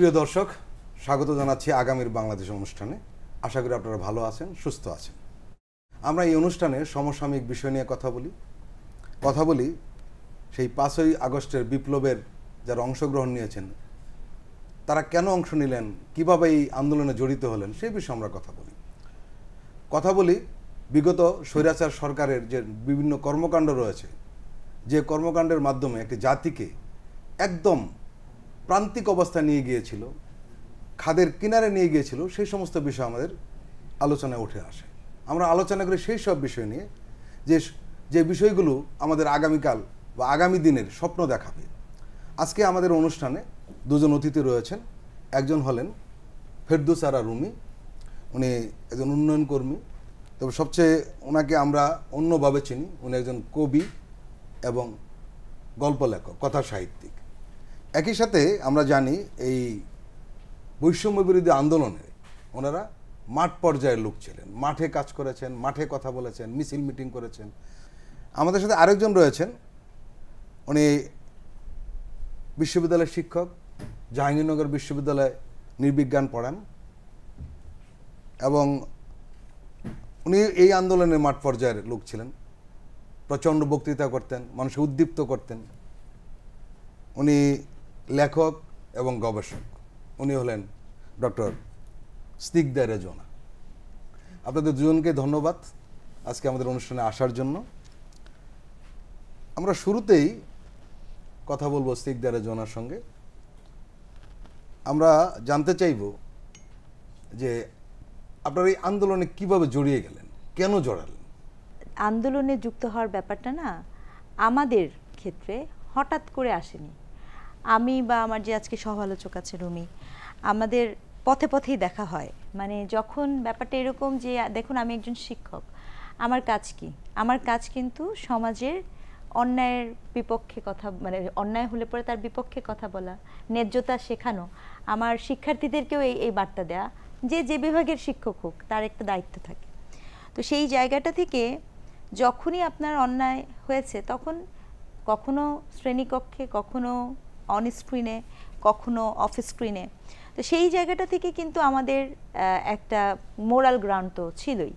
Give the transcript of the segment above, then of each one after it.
প্রিয় দর্শক, স্বাগত জানাচ্ছি আগামীর বাংলাদেশ অনুষ্ঠানে। আশা করি আপনারা ভালো আছেন, সুস্থ আছেন। আমরা এই অনুষ্ঠানে সমসাময়িক বিষয় নিয়ে কথা বলি সেই 5ই আগস্টের বিপ্লবের যারা অংশগ্রহণ নিয়েছেন তারা কেন অংশ নিলেন, কিভাবে এই আন্দোলনে জড়িত হলেন, সেই বিষয়ে আমরা কথা বলি বিগত স্বৈরাচার সরকারের যে বিভিন্ন কর্মকাণ্ড রয়েছে, যে কর্মকাণ্ডের মাধ্যমে একটি জাতিকে একদম প্রান্তিক অবস্থায় নিয়ে গিয়েছিল, খাদের কিনারে নিয়ে গিয়েছিল, সেই সমস্ত বিষয় আমাদের আলোচনায় উঠে আসে। আমরা আলোচনা করি সেই সব বিষয় নিয়ে যে বিষয়গুলো আমাদের আগামীকাল বা আগামী দিনের স্বপ্ন দেখাবে। আজকে আমাদের অনুষ্ঠানে দুজন অতিথি রয়েছেন। একজন হলেন ফেরদৌস আরা রুমি, উনি একজন উন্নয়ন কর্মী, তবে সবচেয়ে ওনাকে আমরা অন্যভাবে চিনি, উনি একজন কবি এবং গল্প লেখক, কথা সাহিত্যিক। একই সাথে আমরা জানি এই বৈষম্য বিরোধী আন্দোলনে ওনারা মাঠ পর্যায়ের লোক ছিলেন, মাঠে কাজ করেছেন, মাঠে কথা বলেছেন, মিছিল মিটিং করেছেন। আমাদের সাথে আরেকজন রয়েছেন, উনি বিশ্ববিদ্যালয়ের শিক্ষক, জাহাঙ্গীরনগর বিশ্ববিদ্যালয়ে নৃবিজ্ঞান পড়ান এবং উনি এই আন্দোলনের মাঠ পর্যায়ের লোক ছিলেন, প্রচণ্ড বক্তৃতা করতেন, মানুষকে উদ্দীপ্ত করতেন। উনি লেখক এবং গবেষক, উনি হলেন ডক্টর স্নিগ্ধা রেজওয়ানা। আপনাদের দুজনকে ধন্যবাদ আজকে আমাদের অনুষ্ঠানে আসার জন্য। আমরা শুরুতেই কথা বলবো স্নিগ্ধা রেজওয়ানার সঙ্গে। আমরা জানতে চাইব যে আপনারা এই আন্দোলনে কিভাবে জড়িয়ে গেলেন, কেন জড়ালেন? আন্দোলনে যুক্ত হওয়ার ব্যাপারটা না আমাদের ক্ষেত্রে হঠাৎ করে আসেনি। আমি বা আমার যে আজকে সহ আলোচক আছে রুমি, আমাদের পথে পথেই দেখা হয়। মানে যখন ব্যাপারটা এরকম যে দেখুন, আমি একজন শিক্ষক, আমার কাজ কি? আমার কাজ কিন্তু সমাজের অন্যায়ের বিপক্ষে কথা, মানে অন্যায় হলে পরে তার বিপক্ষে কথা বলা, ন্যায্যতা শেখানো, আমার শিক্ষার্থীদেরকেও এই বার্তা দেয়া যে বিভাগের শিক্ষক হোক তার একটা দায়িত্ব থাকে। তো সেই জায়গাটা থেকে যখনই আপনার অন্যায় হয়েছে তখন কখনো শ্রেণীকক্ষে, কখনো অন স্ক্রিনে, কখনো অফ স্ক্রিনে, তো সেই জায়গাটা থেকে কিন্তু আমাদের একটা মোরাল গ্রাউন্ড তো ছিলই।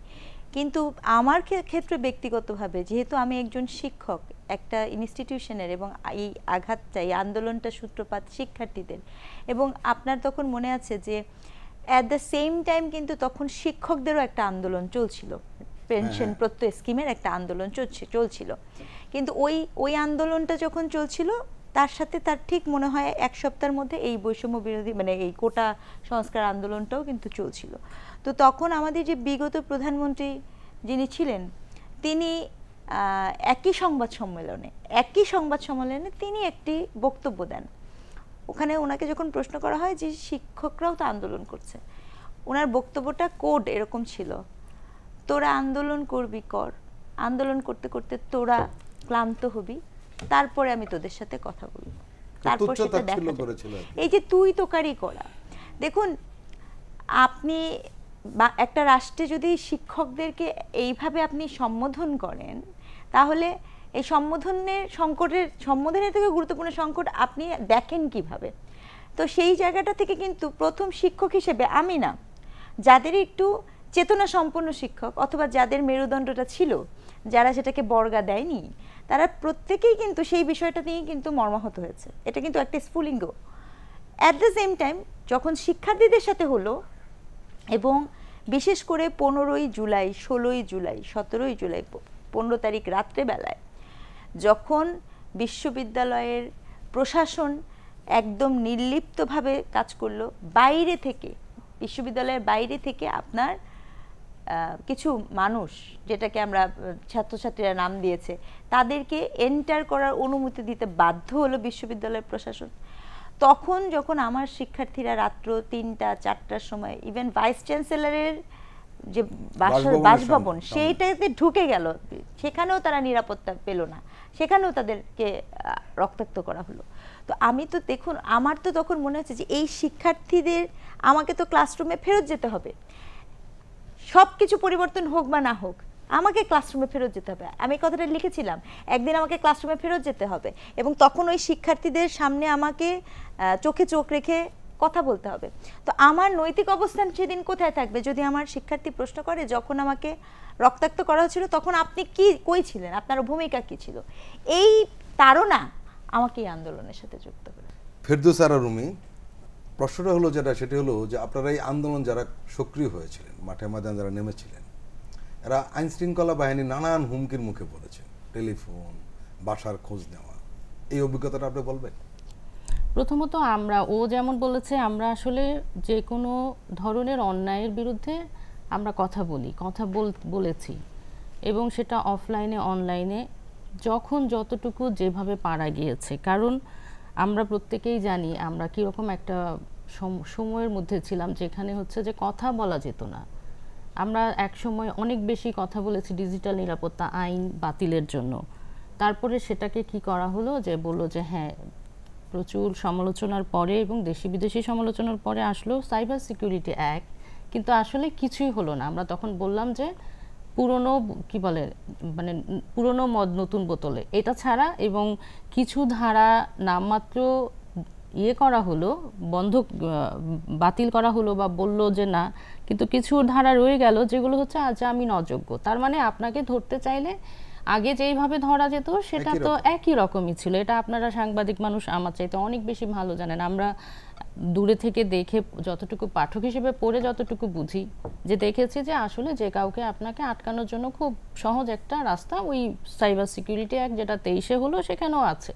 কিন্তু আমার ক্ষেত্রে ব্যক্তিগতভাবে যেহেতু আমি একজন শিক্ষক একটা ইনস্টিটিউশনের, এবং এই আঘাতটা, এই আন্দোলনটা সূত্রপাত শিক্ষার্থীদের, এবং আপনার তখন মনে আছে যে অ্যাট দ্য সেম টাইম কিন্তু তখন শিক্ষকদেরও একটা আন্দোলন চলছিল, পেনশন প্রত্যয় স্কিমের একটা আন্দোলন চলছিল। কিন্তু ওই আন্দোলনটা যখন চলছিল তার সাথে তার ঠিক মনে হয় এক সপ্তাহের মধ্যে এই বৈষম্য বিরোধী, মানে এই কোটা সংস্কার আন্দোলনটাও কিন্তু চলছিল। তো তখন আমাদের যে বিগত প্রধানমন্ত্রী যিনি ছিলেন, তিনি একই সংবাদ সম্মেলনে তিনি একটি বক্তব্য দেন। ওখানে ওনাকে যখন প্রশ্ন করা হয় যে শিক্ষকরাও তো আন্দোলন করছে, ওনার বক্তব্যটা কোড এরকম ছিল: তোরা আন্দোলন করবি কর, আন্দোলন করতে করতে তোরা ক্লান্ত হবি, তারপরে আমি তোদের সাথে কথা বলবো, তারপর সেটা দেখা যাবে। এই যে তুই তোকারি করা, দেখুন আপনি একটা রাষ্ট্রে যদি শিক্ষকদেরকে এইভাবে আপনি সম্বোধন করেন, তাহলে এই সম্বোধনের থেকে গুরুত্বপূর্ণ সংকট আপনি দেখেন কিভাবে? তো সেই জায়গাটা থেকে কিন্তু প্রথম শিক্ষক হিসেবে আমি না, যাদের একটু চেতনা সম্পন্ন শিক্ষক অথবা যাদের মেরুদণ্ডটা ছিল, যারা সেটাকে বর্গা দেয়নি, তারা প্রত্যেকেই কিন্তু সেই বিষয়টা নিয়ে কিন্তু মর্মাহত হয়েছে। এটা কিন্তু একটা স্ফুলিঙ্গ। অ্যাট দ্য সেম টাইম যখন শিক্ষার্থীদের সাথে হলো, এবং বিশেষ করে 15ই জুলাই, 16ই জুলাই, 17ই জুলাই, 15 তারিখ রাত্রেবেলায় যখন বিশ্ববিদ্যালয়ের প্রশাসন একদম নির্লিপ্তভাবে কাজ করলো, বাইরে থেকে, বিশ্ববিদ্যালয়ের বাইরে থেকে আপনার কিছু মানুষ, যেটাকে আমরা ছাত্রছাত্রীরা নাম দিয়েছে, তাদেরকে এন্টার করার অনুমতি দিতে বাধ্য হলো বিশ্ববিদ্যালয়ের প্রশাসন। তখন যখন আমার শিক্ষার্থীরা রাত্র 3টা 4টার সময় ইভেন ভাইস চ্যান্সেলরের যে বাসভবন সেইটাতে ঢুকে গেল, সেখানেও তারা নিরাপত্তা পেল না, সেখানেও তাদেরকে রক্তাক্ত করা হলো। তো আমি তো দেখুন, আমার তো তখন মনে হচ্ছে যে এই শিক্ষার্থীদের আমাকে তো ক্লাসরুমে ফেরত যেতে হবে, সব কিছু পরিবর্তন হোক বা না হোক, আমাকে ক্লাসরুমে ফেরত যেতে হবে। আমি কথাটা লিখেছিলাম, একদিন আমাকে ক্লাসরুমে ফেরত যেতে হবে। এবং তখন ওই শিক্ষার্থীদের সামনে আমাকে চোখে চোখ রেখে কথা বলতে হবে। তো আমার নৈতিক অবস্থান সেদিন কোথায় থাকবে যদি আমার শিক্ষার্থী প্রশ্ন করে যখন আমাকে রক্তাক্ত করা হচ্ছিল তখন আপনি কি কই ছিলেন, আপনার ভূমিকা কি ছিল? এই তাড়না আমাকে এই আন্দোলনের সাথে যুক্ত করে। ফেরদৌস আরা রুমি, প্রশ্নটা হলো যেটা, সেটি হলো যে আপনারা এই আন্দোলন যারা সক্রিয় হয়েছিলেন, মাঠে ময়দানে যারা নেমেছিলেন, এরা আইন শৃঙ্খলা বাহিনী নানান হুমকির মুখে পড়েছে, টেলিফোন, বাসার খোঁজ নেওয়া, এই অভিজ্ঞতাটা আপনি বলবেন? প্রথমত ও যেমন বলেছে, আমরা আসলে যে কোনো ধরনের অন্যায়ের বিরুদ্ধে আমরা কথা বলেছি, এবং সেটা অফলাইনে অনলাইনে যখন যতটুকু যেভাবে পারা গিয়েছে। কারণ আমরা প্রত্যেকেই জানি আমরা কীরকম একটা সময়ের মধ্যে ছিলাম যেখানে হচ্ছে যে কথা বলা যেত না। আমরা এক সময় অনেক বেশি কথা বলেছি ডিজিটাল নিরাপত্তা আইন বাতিলের জন্য। তারপরে সেটাকে কি করা হলো, যে বললো যে হ্যাঁ, প্রচুর সমালোচনার পরে এবং দেশি বিদেশি সমালোচনার পরে আসলো সাইবার সিকিউরিটি অ্যাক্ট, কিন্তু আসলে কিছুই হলো না। আমরা তখন বললাম যে পুরনো কি বলে, মানে পুরনো মদ নতুন বোতলে, এটা ছাড়া, এবং কিছু ধারা নামমাত্র করা হলো, বাতিল করা হলো বা বললো যে না, কিন্তু কিছু ধারা রয়ে গেল যেগুলো হচ্ছে আজামিন অযোগ্য। তার মানে আপনাকে ধরতে চাইলে আগে যেইভাবে ধরা যেত সেটা তো একই রকমই ছিল। এটা আপনারা সাংবাদিক মানুষ আমার চাইতে অনেক বেশি ভালো জানেন। আমরা দূরে থেকে দেখে যতটুকু পাঠক হিসেবে পড়ে যতটুকু বুঝি, যে দেখেছি যে আসলে যে কাউকে আপনাকে আটকানোর জন্য খুব সহজ একটা রাস্তা ওই সাইবার সিকিউরিটি অ্যাক্ট, যেটা 23-এ হলো, সেখানেও আছে।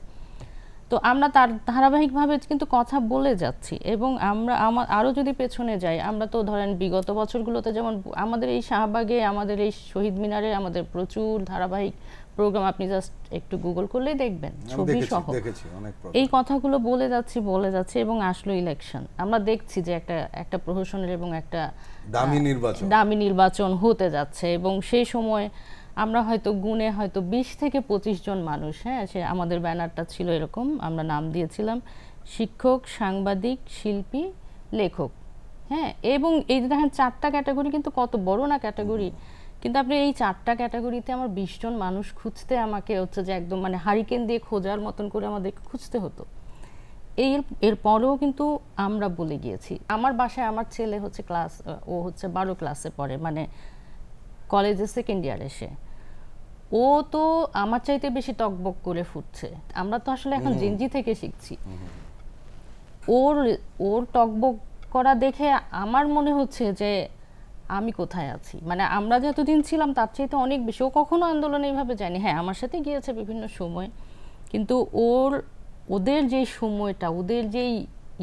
তো আমরা তার ধারাবাহিকভাবে কিন্তু কথা বলে যাচ্ছি। এবং আরও যদি পেছনে যাই, আমরা তো ধরেন বিগত বছরগুলোতে যেমন আমাদের এই শাহবাগে, আমাদের এই শহীদ মিনারে আমাদের প্রচুর ধারাবাহিক প্রোগ্রাম, আপনি জাস্ট একটু গুগল করলেই দেখবেন, ছবি সহ এই কথাগুলো বলে যাচ্ছি। এবং আসলো ইলেকশন, আমরা দেখছি যে একটা প্রহসনের এবং একটা দামি নির্বাচন হতে যাচ্ছে। এবং সেই সময় আমরা হয়তো গুণে হয়তো 20 থেকে 25 জন মানুষ, হ্যাঁ, সে আমাদের ব্যানারটা ছিল এরকম, আমরা নাম দিয়েছিলাম শিক্ষক, সাংবাদিক, শিল্পী, লেখক, হ্যাঁ। এবং এই যে দেখেন 4টা ক্যাটাগরি, কিন্তু কত বড় না ক্যাটাগরি, কিন্তু আপনি এই 4টা ক্যাটাগরিতে আমার 20 জন মানুষ খুঁজতে আমাকে হচ্ছে যে একদম মানে হারিকেন দিয়ে খোঁজার মতন করে আমাদের খুঁজতে হতো। এরপরেও কিন্তু আমরা বলে গিয়েছি। আমার বাসায় আমার ছেলে হচ্ছে ও হচ্ছে 12 ক্লাসে পড়ে, মানে কলেজে সেকেন্ড ইয়ার এসে, ও তো আমার চাইতে বেশি টকবক করে ফুটছে। আমরা তো আসলে এখন জেনজি থেকে শিখছি। ওর টকবক করা দেখে আমার মনে হচ্ছে যে আমি কোথায় আছি, মানে আমরা যতদিন ছিলাম তার চাইতে অনেক বেশি। ও কখনো আন্দোলনে এইভাবে যায়নি, হ্যাঁ আমার সাথে গিয়েছে বিভিন্ন সময়, কিন্তু ওদের যে সময়টা, ওদের যেই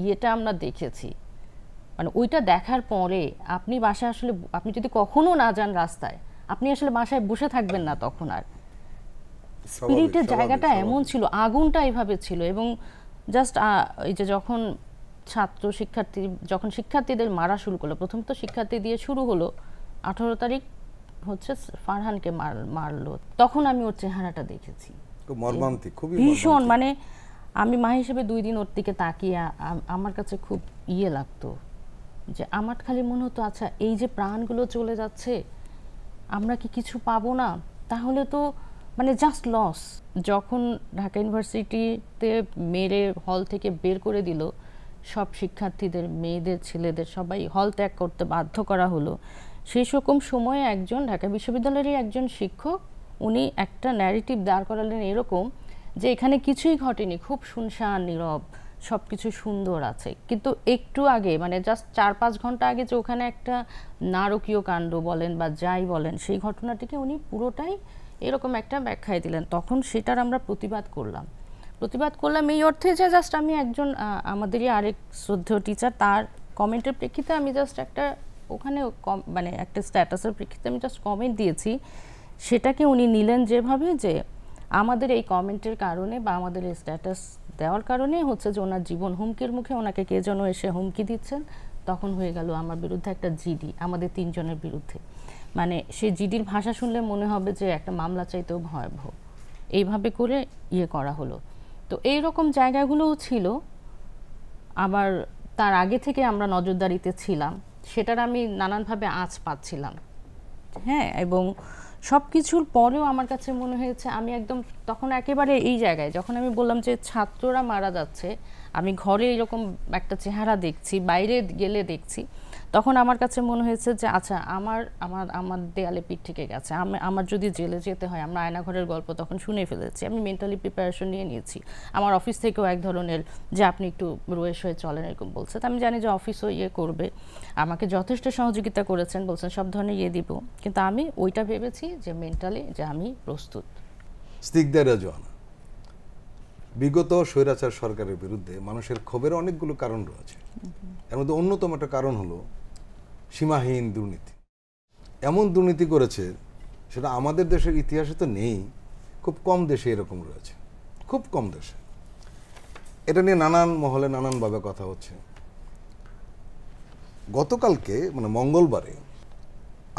ইয়েটা আমরা দেখেছি, মানে ওইটা দেখার পরে আপনি বাসায় আসলে, আপনি যদি কখনো না যান রাস্তায়, আপনি আসলে বাসায় বসে থাকবেন না তখন। আর স্পিরিটের জায়গাটা এমন ছিল, আগুনটা এইভাবে ছিল। এবং জাস্ট এই যে যখন শিক্ষার্থীদের মারা শুরু করলো, প্রথম তো শিক্ষার্থী দিয়ে শুরু হলো, 18 তারিখ হচ্ছে ফারহানকে মারলো, তখন আমি ওর চেহারাটা দেখেছি, ভীষণ, মানে আমি মা হিসেবে 2 দিন ওর দিকে তাকিয়ে আমার কাছে খুব লাগতো, যে আমার খালি মনে হতো আচ্ছা এই যে প্রাণগুলো চলে যাচ্ছে, আমরা কি কিছু পাবো না? তাহলে তো মানে জাস্ট লস। যখন ঢাকা ইউনিভার্সিটিতে মেরে হল থেকে বের করে দিল, সব শিক্ষার্থীদের, মেয়েদের, ছেলেদের সবাই হল ত্যাগ করতে বাধ্য করা হলো, সেই রকম সময়ে একজন ঢাকা বিশ্ববিদ্যালয়েরই একজন শিক্ষক, উনি একটা ন্যারেটিভ দাঁড় করালেন এরকম যে এখানে কিছুই ঘটেনি, খুব শুনশান নীরব, সব কিছু সুন্দর আছে। কিন্তু একটু আগে, মানে জাস্ট 4-5 ঘন্টা আগে যে ওখানে একটা নারকীয় কাণ্ড বলেন বা যাই বলেন, সেই ঘটনাটিকে উনি পুরোটাই এরকম একটা ব্যাখ্যায় দিলেন। তখন সেটার আমরা প্রতিবাদ করলাম এই অর্থে যে জাস্ট আমি একজন আমাদেরই আরেক শ্রদ্ধেয় টিচার, তার কমেন্টের প্রেক্ষিতে আমি জাস্ট একটা ওখানে মানে একটা স্ট্যাটাসের প্রেক্ষিতে আমি জাস্ট কমেন্ট দিয়েছি। সেটাকে উনি নিলেন যেভাবে, যে আমাদের এই কমেন্টের কারণে বা আমাদের এই স্ট্যাটাস দেওয়ার কারণে হচ্ছে যে ওনার জীবন হুমকির মুখে, ওনাকে কে যেন এসে হুমকি দিচ্ছেন। তখন হয়ে গেল আমার বিরুদ্ধে একটা জিডি, আমাদের 3 জনের বিরুদ্ধে। মানে সেই জিডির ভাষা শুনলে মনে হবে যে একটা মামলা চাইতেও ভয়াবহ, এইভাবে করে করা হলো। তো এইরকম জায়গাগুলোও ছিল। আবার তার আগে থেকে আমরা নজরদারিতে ছিলাম, সেটার আমি নানানভাবে আঁচ পাচ্ছিলাম, হ্যাঁ। এবং সব কিছুর পরেও আমার কাছে মনে হয়েছে আমি একদম তখন একেবারে এই জায়গায় যখন আমি বললাম যে ছাত্ররা মারা যাচ্ছে, আমি ঘরে এরকম একটা চেহারা দেখছি, বাইরে গেলে দেখছি, তখন আমার কাছে মনে হয়েছে যে আচ্ছা আমার আমার আমার দেয়ালে পিঠ থেকে গেছে, আমার যদি জেলে যেতে হয়, আমরা আয়নাঘরের গল্প তখন শুনে ফেলেছি, আমি মেন্টালি প্রিপারেশন নিয়ে নিয়েছি। আমার অফিস থেকেও এক ধরনের যে আপনি একটু রয়েস হয়ে চলেন এরকম বলছে, তো আমি জানি যে অফিসও করবে, আমাকে যথেষ্ট সহযোগিতা করেছেন, বলছেন সব ধরনের দিব, কিন্তু আমি ওইটা ভেবেছি যে মেন্টালি যে আমি প্রস্তুত। স্নিগ্ধা রেজওয়ানা, বিগত স্বৈরাচার সরকারের বিরুদ্ধে মানুষের ক্ষোভের অনেকগুলো কারণ রয়েছে, এর মধ্যে অন্যতম একটা কারণ হলো সীমাহীন দুর্নীতি। এমন দুর্নীতি করেছে সেটা আমাদের দেশের ইতিহাসে তো নেই, খুব কম দেশে এরকম রয়েছে, খুব কম দেশে। এটা নিয়ে নানান মহলে নানানভাবে কথা হচ্ছে। গতকালকে মানে মঙ্গলবারে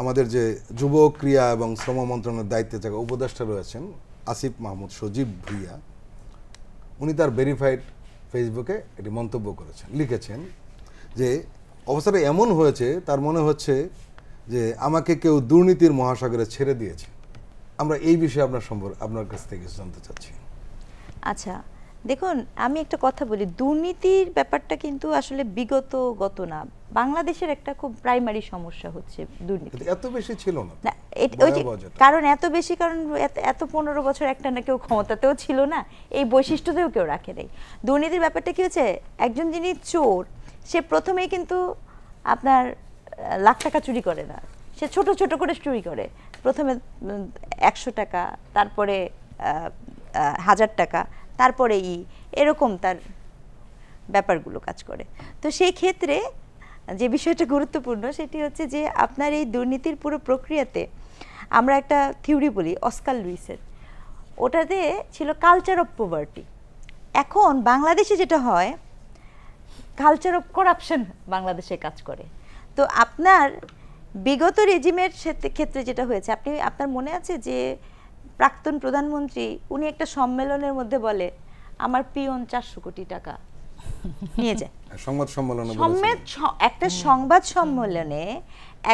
আমাদের যে যুব ক্রীড়া এবং শ্রম মন্ত্রণালয়ের দায়িত্বে থাকা উপদেষ্টা রয়েছেন আসিফ মাহমুদ সজীব ভুইয়া, উনি তার ভেরিফাইড ফেসবুকে একটি মন্তব্য করেছেন, লিখেছেন যে অবস্থাটা এমন হয়েছে তার মনে হচ্ছে যে আমাকে কেউ দুর্নীতির মহাসাগরে ছেড়ে দিয়েছে। আমরা এই বিষয়ে আপনার কাছ থেকে জানতে চাচ্ছি। আচ্ছা দেখুন, আমি একটা কথা বলি, দুর্নীতির ব্যাপারটা কিন্তু আসলে গত না, বাংলাদেশের একটা খুব প্রাইমারি সমস্যা হচ্ছে দুর্নীতি। এত বেশি ছিল না, কারণ এত বেশি, কারণ এত 15 বছর একটা না কেউ ক্ষমতাতেও ছিল না, এই বৈশিষ্ট্যতেও কেউ রাখে নাই। দুর্নীতির ব্যাপারটা কি হচ্ছে, একজন যিনি চোর সে প্রথমেই কিন্তু আপনার লাখ টাকা চুরি করে না, সে ছোট ছোট করে চুরি করে, প্রথমে 100 টাকা, তারপরে 1000 টাকা, তারপরে এরকম তার ব্যাপারগুলো কাজ করে। তো সেই ক্ষেত্রে যে বিষয়টা গুরুত্বপূর্ণ সেটি হচ্ছে যে আপনার এই দুর্নীতির পুরো প্রক্রিয়াতে আমরা একটা থিওরি বলি অস্কার লুইসের, ওটাতে ছিল কালচার অফ পভার্টি। এখন বাংলাদেশে যেটা হয়, কালচার অফ করাপশন বাংলাদেশে কাজ করে। তো আপনার বিগত রেজিমের ক্ষেত্রে যেটা হয়েছে, আপনার মনে আছে যে প্রাক্তন প্রধানমন্ত্রী উনি একটা সম্মেলনের মধ্যে বলে আমার পিয়ন 400 কোটি টাকা নিয়ে যায়। একটা সংবাদ সম্মেলনে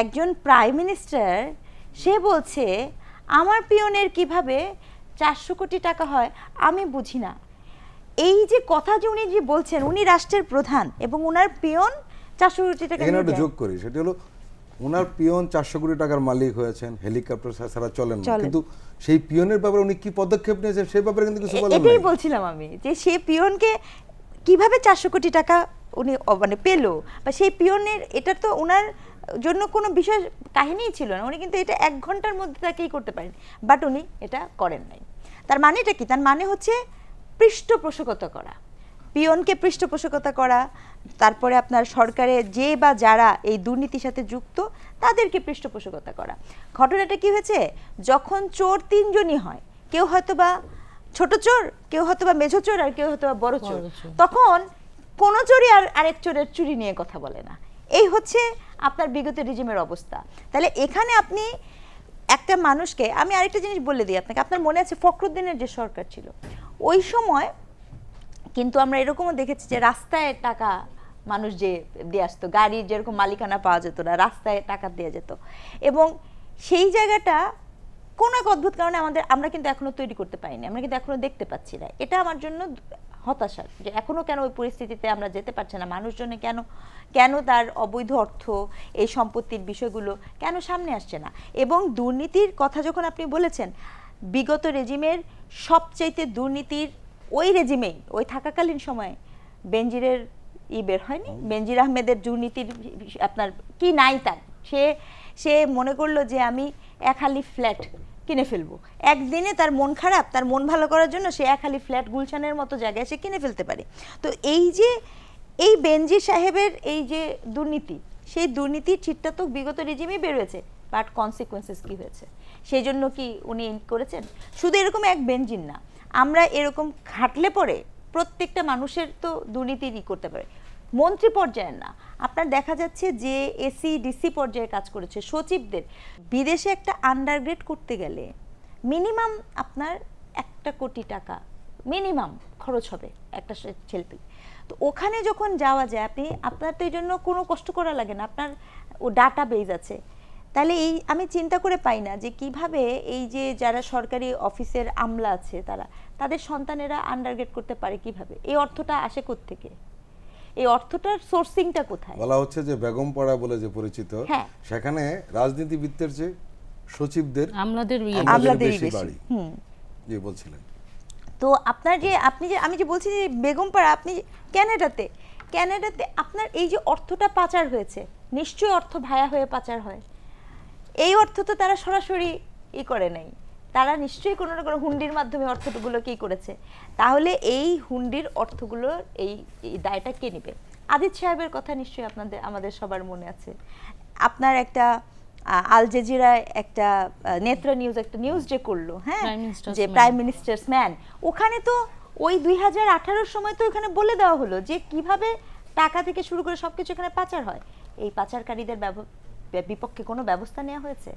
একজন প্রাইম মিনিস্টার সে বলছে আমার পিয়নের কিভাবে 400 কোটি টাকা হয় আমি বুঝি না। এই যে কথা যে উনি যে বলছেন, উনি রাষ্ট্রের প্রধান এবং উনার পিয়ন 400 কোটি টাকা নিয়ে যায়। যোগ করি, সেটা হলো উনার পিয়ন 400 কোটি টাকার মালিক হয়েছেন, হেলিকপ্টার ছাড়া চলেন না, কিন্তু সেই পিয়নের ব্যাপারে উনি কি পদক্ষেপ নিয়েছেন সেই ব্যাপারে কিন্তু কিছু বলেন না। এটাই বলছিলাম আমি, যে সেই পিয়নকে কিভাবে 400 কোটি টাকা উনি মানে পেলো, বা সেই পিয়নের এটা তো ওনার জন্য কোনো বিশেষ কাহিনীই ছিল না, উনি কিন্তু এটা 1 ঘন্টার মধ্যে তাকেই করতে পারেন, বাট উনি এটা করেন নাই। তার মানেটা কি? তার মানে হচ্ছে পৃষ্ঠপোষকতা করা, পিয়নকে পৃষ্ঠপোষকতা করা, তারপরে আপনার সরকারে যে বা যারা এই দুর্নীতির সাথে যুক্ত তাদেরকে পৃষ্ঠপোষকতা করা। ঘটনাটা কি হয়েছে, যখন চোর 3 জনই হয়, কেউ হয়তো বা ছোট চোর, কেউ হয়তো বা মেঝো চোর, আর কেউ হয়তো বা বড় চোর, তখন কোন চোরই আর আরেক চোরের চুরি নিয়ে কথা বলে না। এই হচ্ছে আপনার বিগত রেজিমের অবস্থা। তাহলে এখানে আপনি একটা মানুষকে, আমি আরেকটা জিনিস বলে দিই আপনাকে, আপনার মনে আছে ফখরুদ্দিনের যে সরকার ছিল ওই সময় কিন্তু আমরা এরকমও দেখেছি যে রাস্তায় টাকা মানুষ যে দিয়ে আসতো, গাড়ির যেরকম মালিকানা পাওয়া যেত না, রাস্তায় টাকা দিয়ে যেত, এবং সেই জায়গাটা কোনো এক অদ্ভুত কারণে আমরা কিন্তু এখনো তৈরি করতে পারিনি, আমরা কিন্তু এখনো দেখতে পাচ্ছি না। এটা আমার জন্য হতাশার, যে এখনো কেন ওই পরিস্থিতিতে আমরা যেতে পারছি না, মানুষজনে কেন তার অবৈধ অর্থ, এই সম্পত্তির বিষয়গুলো কেন সামনে আসছে না। এবং দুর্নীতির কথা যখন আপনি বলেছেন, বিগত রেজিমের সবচাইতে দুর্নীতির ওই রেজিমেই, ওই থাকাকালীন সময়ে বেনজিরের বের হয়নি, বেনজির আহমেদের দুর্নীতির আপনার কি নাই তার, সে মনে করলো যে আমি 1 হালি ফ্ল্যাট কিনে ফেলবো, একদিনে তার মন খারাপ, তার মন ভালো করার জন্য সে 1 হালি ফ্ল্যাট গুলশানের মতো জায়গায় সে কিনে ফেলতে পারে। তো এই বেনজির সাহেবের এই যে দুর্নীতি, সেই দুর্নীতির চিটটা তো বিগত রেজিমেই বেরোয়েছে, বাট কনসিকুয়েন্সেস কি হয়েছে সেই জন্য কি উনি করেছেন? শুধু এরকম এক বেনজির না, আমরা এরকম খাটলে পরে প্রত্যেকটা মানুষের তো দুর্নীতিই করতে পারে, মন্ত্রী পর্যায়ের না। আপনার দেখা যাচ্ছে যে এসি ডিসি পর্যায়ে কাজ করেছে সচিবদের, বিদেশে একটা আন্ডারগ্রেড করতে গেলে মিনিমাম আপনার 1 কোটি টাকা মিনিমাম খরচ হবে একটা ছেলেপেলে। তো ওখানে যখন যাওয়া যায়, আপনার তো এই জন্য কোনো কষ্ট করা লাগে না, আপনার ও ডাটা বেজ আছে, তাহলে এই আমি চিন্তা করে পাই না যে কিভাবে এই যে যারা সরকারি অফিসের আমলা আছে তাদের সন্তানেরা আন্ডারগ্রেড করতে পারে কিভাবে, এই অর্থটা আসে কোত্থেকে, এই অর্থটার সোর্সিংটা কোথায়? বলা হচ্ছে যে বেগমপাড়া বলে যে পরিচিত, সেখানে রাজনীতিবিদদের যে সচিবদের আমলাদের বেশি বাড়ি। জি বলছিলেন। তো আপনার যে আমি যে বলছি যে বেগমপাড়া, আপনি ক্যানাডাতে আপনার এই যে অর্থটা পাচার হয়েছে, নিশ্চয়ই অর্থ ভায়া হয়ে পাচার হয়। এই অর্থ তো তারা সরাসরি করে নাই, তারা নিশ্চয়ই কোনো না কোনো হুন্ডির মাধ্যমে অর্থগুলো কি করেছে। তাহলে এই হুন্ডির অর্থগুলোর এই দায়টা কে নেবে? আদিত সাহেবের কথা নিশ্চয়ই আমাদের সবার মনে আছে। আপনার একটা আল জাজিরায় একটা নেত্রা নিউজ একটা নিউজ যে করলো, হ্যাঁ, যে প্রাইম মিনিস্টার্স ম্যান, ওখানে তো ওই 2018 সময় তো ওখানে বলে দেওয়া হলো যে কিভাবে টাকা থেকে শুরু করে সবকিছু এখানে পাচার হয়। এই পাচারকারীদের বিপক্ষে কোনো ব্যবস্থা নেওয়া হয়েছে?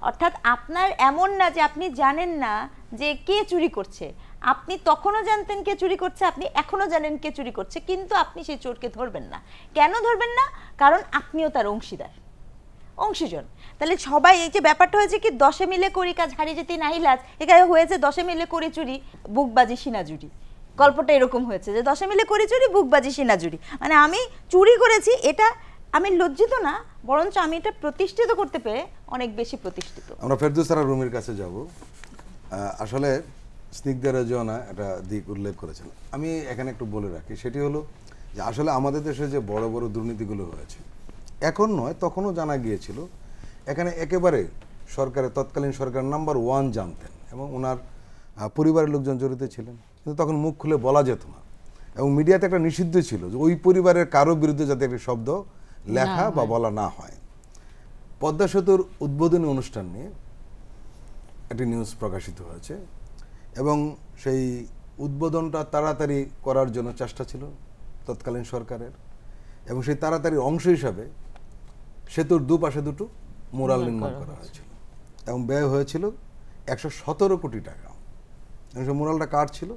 অর্থাৎ আপনার এমন না যে আপনি জানেন না যে কে চুরি করছে, আপনি তখনও জানতেন কে চুরি করছে, আপনি এখনো জানেন কে চুরি করছে, কিন্তু আপনি সেই চোরকে ধরবেন না। কেন ধরবেন না? কারণ আপনিও তার অংশীজন। তাহলে সবাই এই যে ব্যাপারটা হয়েছে কি 10 মিলে করি কাজ হারিয়ে যেতে নাহিলাজ, এখানে হয়েছে 10 মিলে করি চুরি বুকবাজি সিনাজুরি। গল্পটা এরকম হয়েছে যে 10 মিলে করি চুরি বুকবাজি সিনাজুরি, মানে আমি চুরি করেছি, এটা আমি লজ্জিত না, বরঞ্চ আমি এটা প্রতিষ্ঠিত করতে পেরে অনেক বেশি প্রতিষ্ঠিত। আমরা ফেরদৌস রুমির কাছে যাব। আসলে স্নিগ্ধা রেজওয়ানা একটা দিক উল্লেখ করেছেন, আমি এখানে একটু বলে রাখি। সেটি হলো যে আসলে আমাদের দেশে যে বড় বড় দুর্নীতিগুলো হয়েছে, এখন নয় তখনও জানা গিয়েছিল, এখানে একেবারে সরকারের তৎকালীন সরকার নাম্বার 1 জানতেন এবং ওনার পরিবারের লোকজন জড়িত ছিলেন, কিন্তু তখন মুখ খুলে বলা যেত না এবং মিডিয়াতে একটা নিষিদ্ধ ছিল যে ওই পরিবারের কারো বিরুদ্ধে যাতে একটি শব্দ লেখা বা বলা না হয়। পদ্মা সেতুর উদ্বোধনী অনুষ্ঠান নিয়ে একটি নিউজ প্রকাশিত হয়েছে এবং সেই উদ্বোধনটা তাড়াতাড়ি করার জন্য চেষ্টা ছিল তৎকালীন সরকারের, এবং সেই তাড়াতাড়ির অংশ হিসাবে সেতুর দুপাশে দুটো মুরাল নির্মাণ করা হয়েছিল এবং ব্যয় হয়েছিল 117 কোটি টাকা। এবং সেই মুরালটা কার ছিল?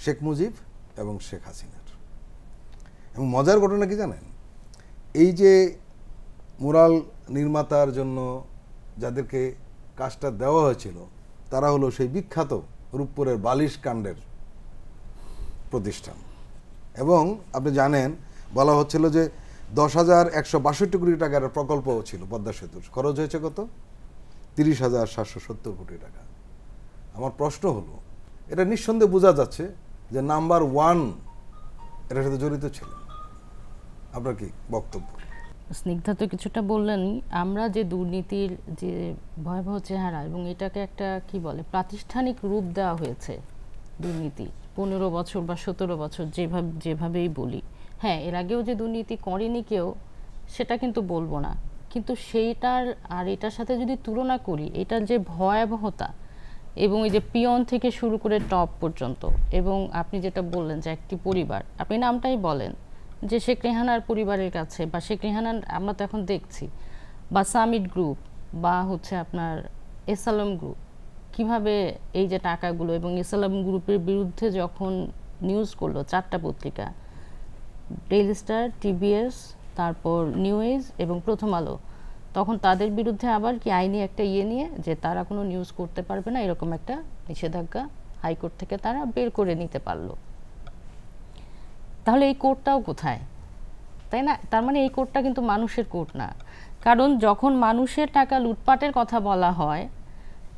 শেখ মুজিব এবং শেখ হাসিনার। এবং মজার ঘটনা কি জানেন, এই যে মুরাল নির্মাতার জন্য যাদেরকে কাজটা দেওয়া হয়েছিল তারা হলো সেই বিখ্যাত রূপপুরের বালিশ কাণ্ডের প্রতিষ্ঠান। এবং আপনি জানেন বলা হচ্ছিল যে 10,162 কোটি টাকার প্রকল্প ছিল পদ্মা সেতুর, খরচ হয়েছে কত? 30,770 কোটি টাকা। আমার প্রশ্ন হলো, এটা নিঃসন্দেহে বোঝা যাচ্ছে যে নাম্বার 1 এটার সাথে জড়িত ছিলেন। আপনার কি বক্তব্য? স্নিগ্ধা তো কিছুটা বললেনই। আমরা যে দুর্নীতির যে ভয়াবহ চেহারা এবং এটাকে একটা কি বলে প্রাতিষ্ঠানিক রূপ দেওয়া হয়েছে দুর্নীতি 15 বছর বা 17 বছর যেভাবেই বলি, হ্যাঁ এর আগেও যে দুর্নীতি করেনি কেউ সেটা কিন্তু বলবো না, কিন্তু সেইটার আর এটার সাথে যদি তুলনা করি, এটার যে ভয়াবহতা এবং এই যে পিয়ন থেকে শুরু করে টপ পর্যন্ত, এবং আপনি যেটা বললেন যে একটি পরিবার, আপনি নামটাই বলেন যে শেখ রেহানার পরিবারের কাছে বা শেখ রেহানার আমরা তো এখন দেখছি, বা সামিট গ্রুপ বা হচ্ছে আপনার এসএলএম গ্রুপ, কিভাবে এই যে টাকাগুলো, এবং এসএলএম গ্রুপের বিরুদ্ধে যখন নিউজ করলো 4টা পত্রিকা, ডেইলি স্টার, টিভিএস, তারপর নিউ এজ এবং প্রথম আলো, তখন তাদের বিরুদ্ধে আবার কি আইনি একটা নিয়ে যে তারা কোনো নিউজ করতে পারবে না, এরকম একটা নিষেধাজ্ঞা হাইকোর্ট থেকে তারা বের করে নিতে পারলো। তাহলে এই কোর্টটাও কোথায়, তাই না? তার মানে এই কোর্টটা কিন্তু মানুষের কোর্ট না, কারণ যখন মানুষের টাকা লুটপাটের কথা বলা হয়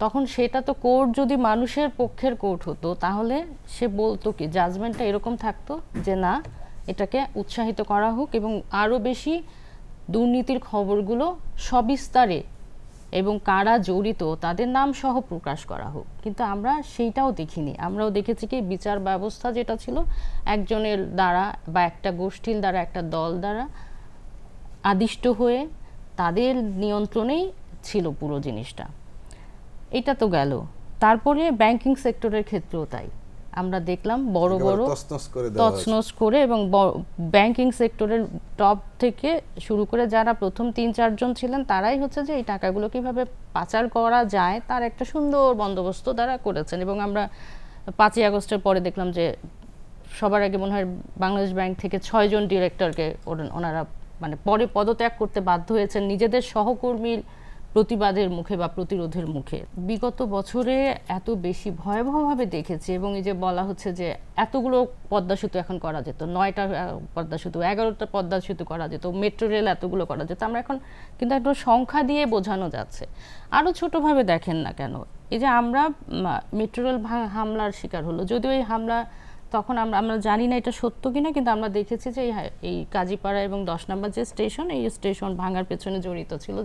তখন সেটা তো কোর্ট যদি মানুষের পক্ষের কোর্ট হতো তাহলে সে বলতো কি, জাজমেন্টটা এরকম থাকতো যে না এটাকে উৎসাহিত করা হোক এবং আরও বেশি দুর্নীতির খবরগুলো সবিস্তারে এবং কারা জড়িত তাদের নাম সহ প্রকাশ করা হোক। কিন্তু আমরা সেইটাও দেখিনি। আমরাও দেখেছি কি বিচার ব্যবস্থা যেটা ছিল একজনের দ্বারা বা একটা গোষ্ঠীর দ্বারা, একটা দল দ্বারা আদিষ্ট হয়ে তাদের নিয়ন্ত্রণেই ছিল পুরো জিনিসটা। এটা তো গেল। তারপরে ব্যাংকিং সেক্টরের ক্ষেত্রেও তাই আমরা দেখলাম বড় বড় তছনছ করে, এবং ব্যাংকিং সেক্টরের টপ থেকে শুরু করে যারা প্রথম 3-4 জন ছিলেন তারাই হচ্ছে যে এই টাকাগুলো কিভাবে পাচার করা যায় তার একটা সুন্দর বন্দোবস্ত তারা করেছেন। এবং আমরা 5ই আগস্টের পরে দেখলাম যে সবার আগে মনে হয় বাংলাদেশ ব্যাংক থেকে 6 জন ডিরেক্টরকে ওনারা মানে পরে পদত্যাগ করতে বাধ্য হয়েছেন নিজেদের সহকর্মীর প্রতিবাদের মুখে বা প্রতিরোধের মুখে। বিগত বছরে এত বেশি ভয়াবহভাবে দেখেছি, এবং এই যে বলা হচ্ছে যে এতগুলো পদ্মা সেতু এখন করা যেত, 9টা পদ্মা সেতু, 11টা পদ্মা সেতু করা যেত, মেট্রো রেল এতগুলো করা যেত, আমরা এখন কিন্তু একটা সংখ্যা দিয়ে বোঝানো যাচ্ছে। আরও ছোটোভাবে দেখেন না কেন, এই যে আমরা মেট্রো রেল হামলার শিকার হলো, যদিও এই হামলা তখন আমরা জানি না এটা সত্য কিনা, কিন্তু আমরা দেখেছি যে এই কাজীপাড়া এবং 10 নম্বর যে স্টেশন, এই স্টেশন ভাঙার পেছনে জড়িত ছিল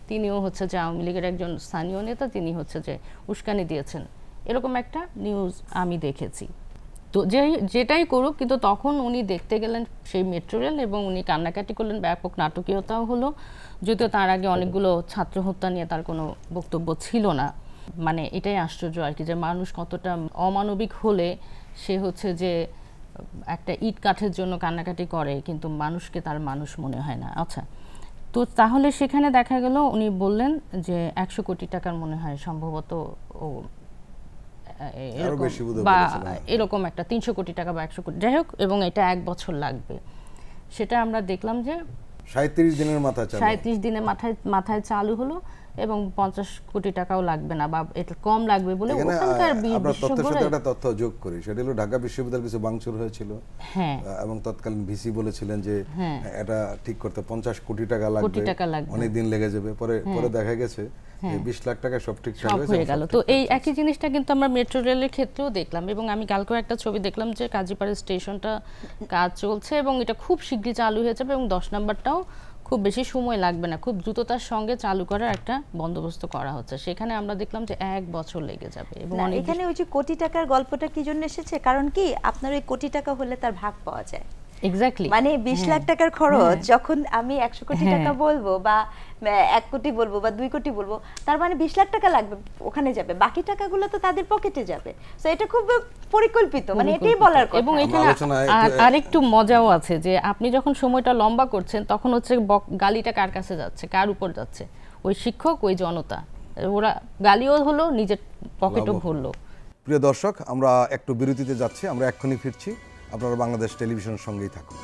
তিনিও হচ্ছে যে আওয়ামী লীগের একজন স্থানীয় নেতা, তিনি হচ্ছে যে উস্কানি দিয়েছেন, এরকম একটা নিউজ আমি দেখেছি। তো যেটাই করুক, কিন্তু তখন উনি দেখতে গেলেন সেই মেট্রো রেল এবং উনি কান্নাকাটি করলেন, ব্যাপক নাটকীয়তাও হলো, যদিও তার আগে অনেকগুলো ছাত্র হত্যা নিয়ে তার কোনো বক্তব্য ছিল না। মানে এটাই আশ্চর্য আর কি, যে মানুষ কতটা অমানবিক হলে সে হচ্ছে যে একটা ইট কাঠের জন্য কান্নাকাটি করে, কিন্তু মানুষকে তার মানুষ মনে হয় না। আচ্ছা, তো তাহলে সেখানে দেখা গেল উনি বললেন যে 100 কোটি টাকার মনে হয় সম্ভবত বা এরকম একটা 300 কোটি টাকা বা 100 কোটি, যাই হোক, এবং এটা 1 বছর লাগবে। সেটা আমরা দেখলাম যে 37 দিনের মাথায় 37 দিনের মাথায় চালু হলো, এবং 50 কোটি টাকাও লাগবে না বা এটা কম লাগবে বলে ওখানকার বিশেষজ্ঞরা তথ্য যোগ করি। সেটা হলো ঢাকা বিশ্ববিদ্যালয়ের কিছু ভাঙচুর হয়েছিল, হ্যাঁ, এবং তৎকালীন ভিসি বলেছিলেন যে এটা ঠিক করতে 50 কোটি টাকা লাগবে, অনেক দিন লেগে যাবে। পরে দেখা গেছে 20 লাখ টাকা সব ঠিকঠাক হয়ে গেল। তো এই একই জিনিসটা কিন্তু আমরা মেট্রো রেলের ক্ষেত্রেও দেখলাম, এবং আমি কালকেও একটা ছবি দেখলাম যে কাজীপাড়া স্টেশনটা কাজ চলছে এবং এটা খুব শীঘ্রই চালু হয়ে যাবে, এবং 10 নাম্বারটাও খুব বেশি সময় লাগবে না, খুব দ্রুততার সঙ্গে চালু করার একটা বন্দোবস্ত করা হচ্ছে। সেখানে আমরা দেখলাম যে 1 বছর লেগে যাবে। এবং এখানে ওই যে কোটি টাকার গল্পটা কি জন্য এসেছে, কারণ কি আপনার ওই কোটি টাকা হলে তার ভাগ পাওয়া যায়। এক্স্যাক্টলি, মানে 20 লাখ টাকার খরচ যখন আমি 100 কোটি টাকা বলবো বা 1 কোটি বলবো বা 2 কোটি বলবো, তার মানে 20 লাখ টাকা লাগবে ওখানে যাবে, বাকি টাকাগুলো তো তাদের পকেটে যাবে। সো এটা খুব পরিকল্পিত, মানে এটাই বলার কথা। এবং এখানে আরেকটু মজাও আছে যে আপনি যখন সময়টা লম্বা করছেন তখন হচ্ছে গালিটা কার কাছে যাচ্ছে, কার উপর যাচ্ছে, ওই শিক্ষক, ওই জনতা, ওরা গালিও হলো, নিজের পকেটও ভরলো। প্রিয় দর্শক, আমরা একটু বিরতিতে যাচ্ছি, আমরা এক্ষুনি ফিরছি। আপনারা বাংলাদেশ টেলিভিশনের সঙ্গেই থাকুন।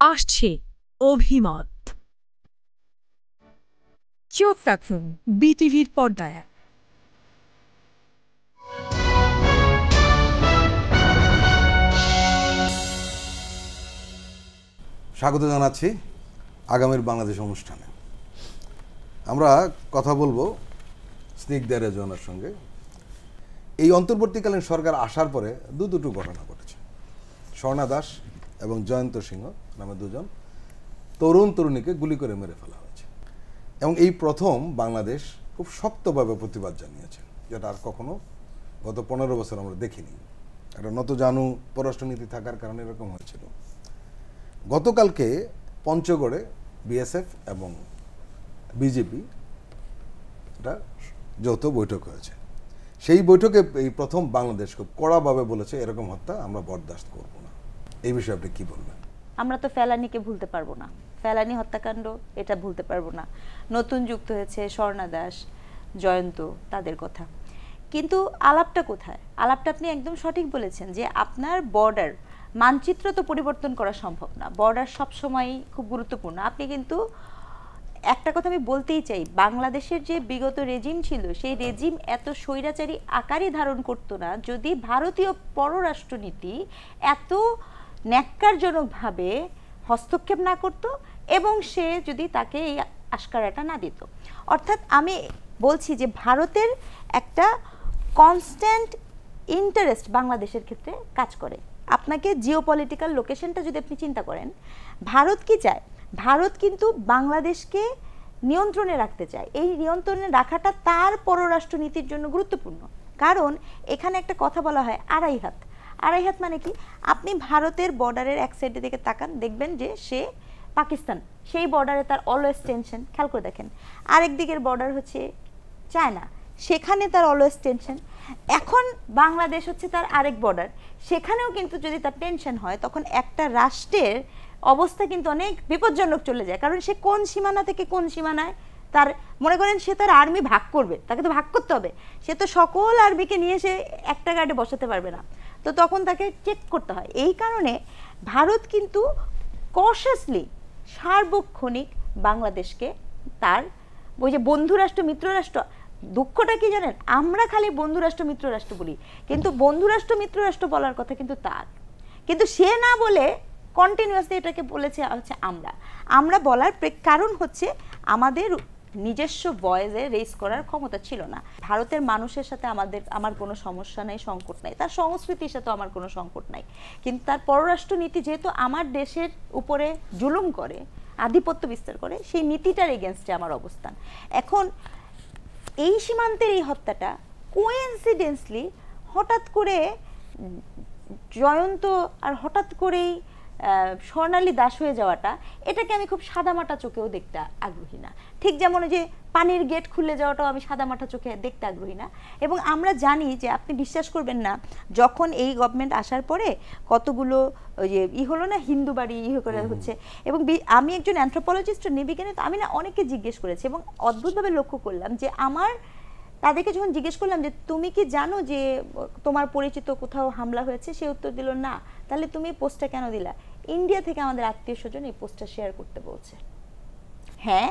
আসছে অভিমত। চোখ রাখুন বিটিভির পর্দায়। স্বাগত জানাচ্ছি আগামীর বাংলাদেশ অনুষ্ঠানে। আমরা কথা বলবো স্নিগ্ধা রেজওয়ানার সঙ্গে। এই অন্তর্বর্তীকালীন সরকার আসার পরে দুটো ঘটনা ঘটেছে। স্বর্ণা দাস এবং জয়ন্ত সিংহ নামে দুজন তরুণীকে গুলি করে মেরে ফেলা হয়েছে, এবং এই প্রথম বাংলাদেশ খুব শক্তভাবে প্রতিবাদ জানিয়েছে, যেটা আর কখনো গত 15 বছর আমরা দেখিনি। একটা নতজানু পররাষ্ট্রনীতি থাকার কারণে এরকম হয়েছিল। গতকালকে পঞ্চগড়ে বিএসএফ এবং বিজেপি একটা যৌথ বৈঠক হয়েছে। সেই বৈঠকে এই প্রথম বাংলাদেশ খুব কড়াভাবে বলেছে এরকম হত্যা আমরা বরদাস্ত করব না। এই বিষয়ে আপনি কি বলবেন? আমরা তো ফেলানিকে ভুলতে পারবো না, ফেলানি হত্যাকাণ্ড এটা ভুলতে পারবো না। নতুন যুক্ত হয়েছে স্বর্ণা দাস, জয়ন্ত, তাদের কথা। কিন্তু আলাপটা কোথায়? আলাপটা আপনি একদম সঠিক বলেছেন যে আপনার বর্ডার মানচিত্র তো পরিবর্তন করা সম্ভব না, বর্ডার সবসময়ই খুব গুরুত্বপূর্ণ। আপনি কিন্তু একটা কথা আমি বলতেই চাই, বাংলাদেশের যে বিগত রেজিম ছিল সেই রেজিম এত স্বৈরাচারী আকারই ধারণ করতো না যদি ভারতীয় পররাষ্ট্রনীতি এত ন্যাক্কারজনকভাবে হস্তক্ষেপ না করত এবং সে যদি তাকে এই আশকারাটা না দিত। অর্থাৎ আমি বলছি যে ভারতের একটা কনস্ট্যান্ট ইন্টারেস্ট বাংলাদেশের ক্ষেত্রে কাজ করে। আপনাকে জিওপলিটিক্যাল লোকেশনটা যদি আপনি চিন্তা করেন, ভারত কি চায়? ভারত কিন্তু বাংলাদেশকে নিয়ন্ত্রণে রাখতে চায়। এই নিয়ন্ত্রণে রাখাটা তার পররাষ্ট্রনীতির জন্য গুরুত্বপূর্ণ, কারণ এখানে একটা কথা বলা হয় আড়াই হাত। আড়াই হাত মানে কি? আপনি ভারতের বর্ডারের এক সাইডের দিকে তাকান, দেখবেন যে সে পাকিস্তান, সেই বর্ডারে তার অলওয়েজ টেনশন, খেয়াল করে দেখেন। আরেক দিকের বর্ডার হচ্ছে চায়না, সেখানে তার অলওয়েজ টেনশন। এখন বাংলাদেশ হচ্ছে তার আরেক বর্ডার, সেখানেও কিন্তু যদি তার টেনশন হয় তখন একটা রাষ্ট্রের অবস্থা কিন্তু অনেক বিপজ্জনক চলে যায়। কারণ সে কোন সীমানা থেকে কোন সীমানায় তার, মনে করেন সে তার আর্মি ভাগ করবে, তাকে তো ভাগ করতে হবে, সে তো সকল আর্মিকে নিয়ে সে একটা গার্ডে বসাতে পারবে না, তো তখন তাকে চেক করতে হয়। এই কারণে ভারত কিন্তু কশাসলি সার্বক্ষণিক বাংলাদেশকে তার ওই যে বন্ধুরাষ্ট্র মিত্ররাষ্ট্র, দুঃখটা কি জানেন, আমরা খালি বন্ধুরাষ্ট্র মিত্ররাষ্ট্র বলি, কিন্তু বন্ধুরাষ্ট্র মিত্ররাষ্ট্র বলার কথা কিন্তু তার, কিন্তু সে না বলে কন্টিনিউয়াসলি এটাকে বলেছে হচ্ছে আমরা বলার কারণ হচ্ছে আমাদের নিজস্ব ভয়েসে রেজ করার ক্ষমতা ছিল না। ভারতের মানুষের সাথে আমার কোনো সমস্যা নাই, সংকট নাই, তার সংস্কৃতির সাথে আমার কোনো সংকট নাই, কিন্তু তার পররাষ্ট্রনীতি যেহেতু আমার দেশের উপরে জুলুম করে, আধিপত্য বিস্তার করে, সেই নীতিটার এগেনস্টে আমার অবস্থান। এখন এই সীমান্তের এই হত্যাটা কোইন্সিডেন্সলি হঠাৎ করে জয়ন্ত আর হঠাৎ করেই স্বর্ণালী দাস হয়ে যাওয়াটা, এটাকে আমি খুব সাদামাটা চোখেও দেখতে আগ্রহী না। ঠিক যেমন যে পানির গেট খুলে যাওয়াটাও আমি সাদামাটা চোখে দেখতে আগ্রহী না। এবং আমরা জানি যে আপনি বিশ্বাস করবেন না, যখন এই গভর্নমেন্ট আসার পরে কতগুলো ওই যে হলো না হিন্দু বাড়ি করে হচ্ছে, এবং আমি একজন অ্যানথ্রোপোলজিস্ট নৃবিজ্ঞানী, তো আমি না অনেকে জিজ্ঞেস করেছি এবং অদ্ভুতভাবে লক্ষ্য করলাম যে তাদেরকে যখন জিজ্ঞেস করলাম যে তুমি কি জানো যে তোমার পরিচিত কোথাও হামলা হয়েছে, সে উত্তর দিল না, তাহলে তুমি পোস্টটা কেন দিলা? ইন্ডিয়া থেকে আমাদের আত্মীয় স্বজন এই পোস্টটা শেয়ার করতে বলছে। হ্যাঁ,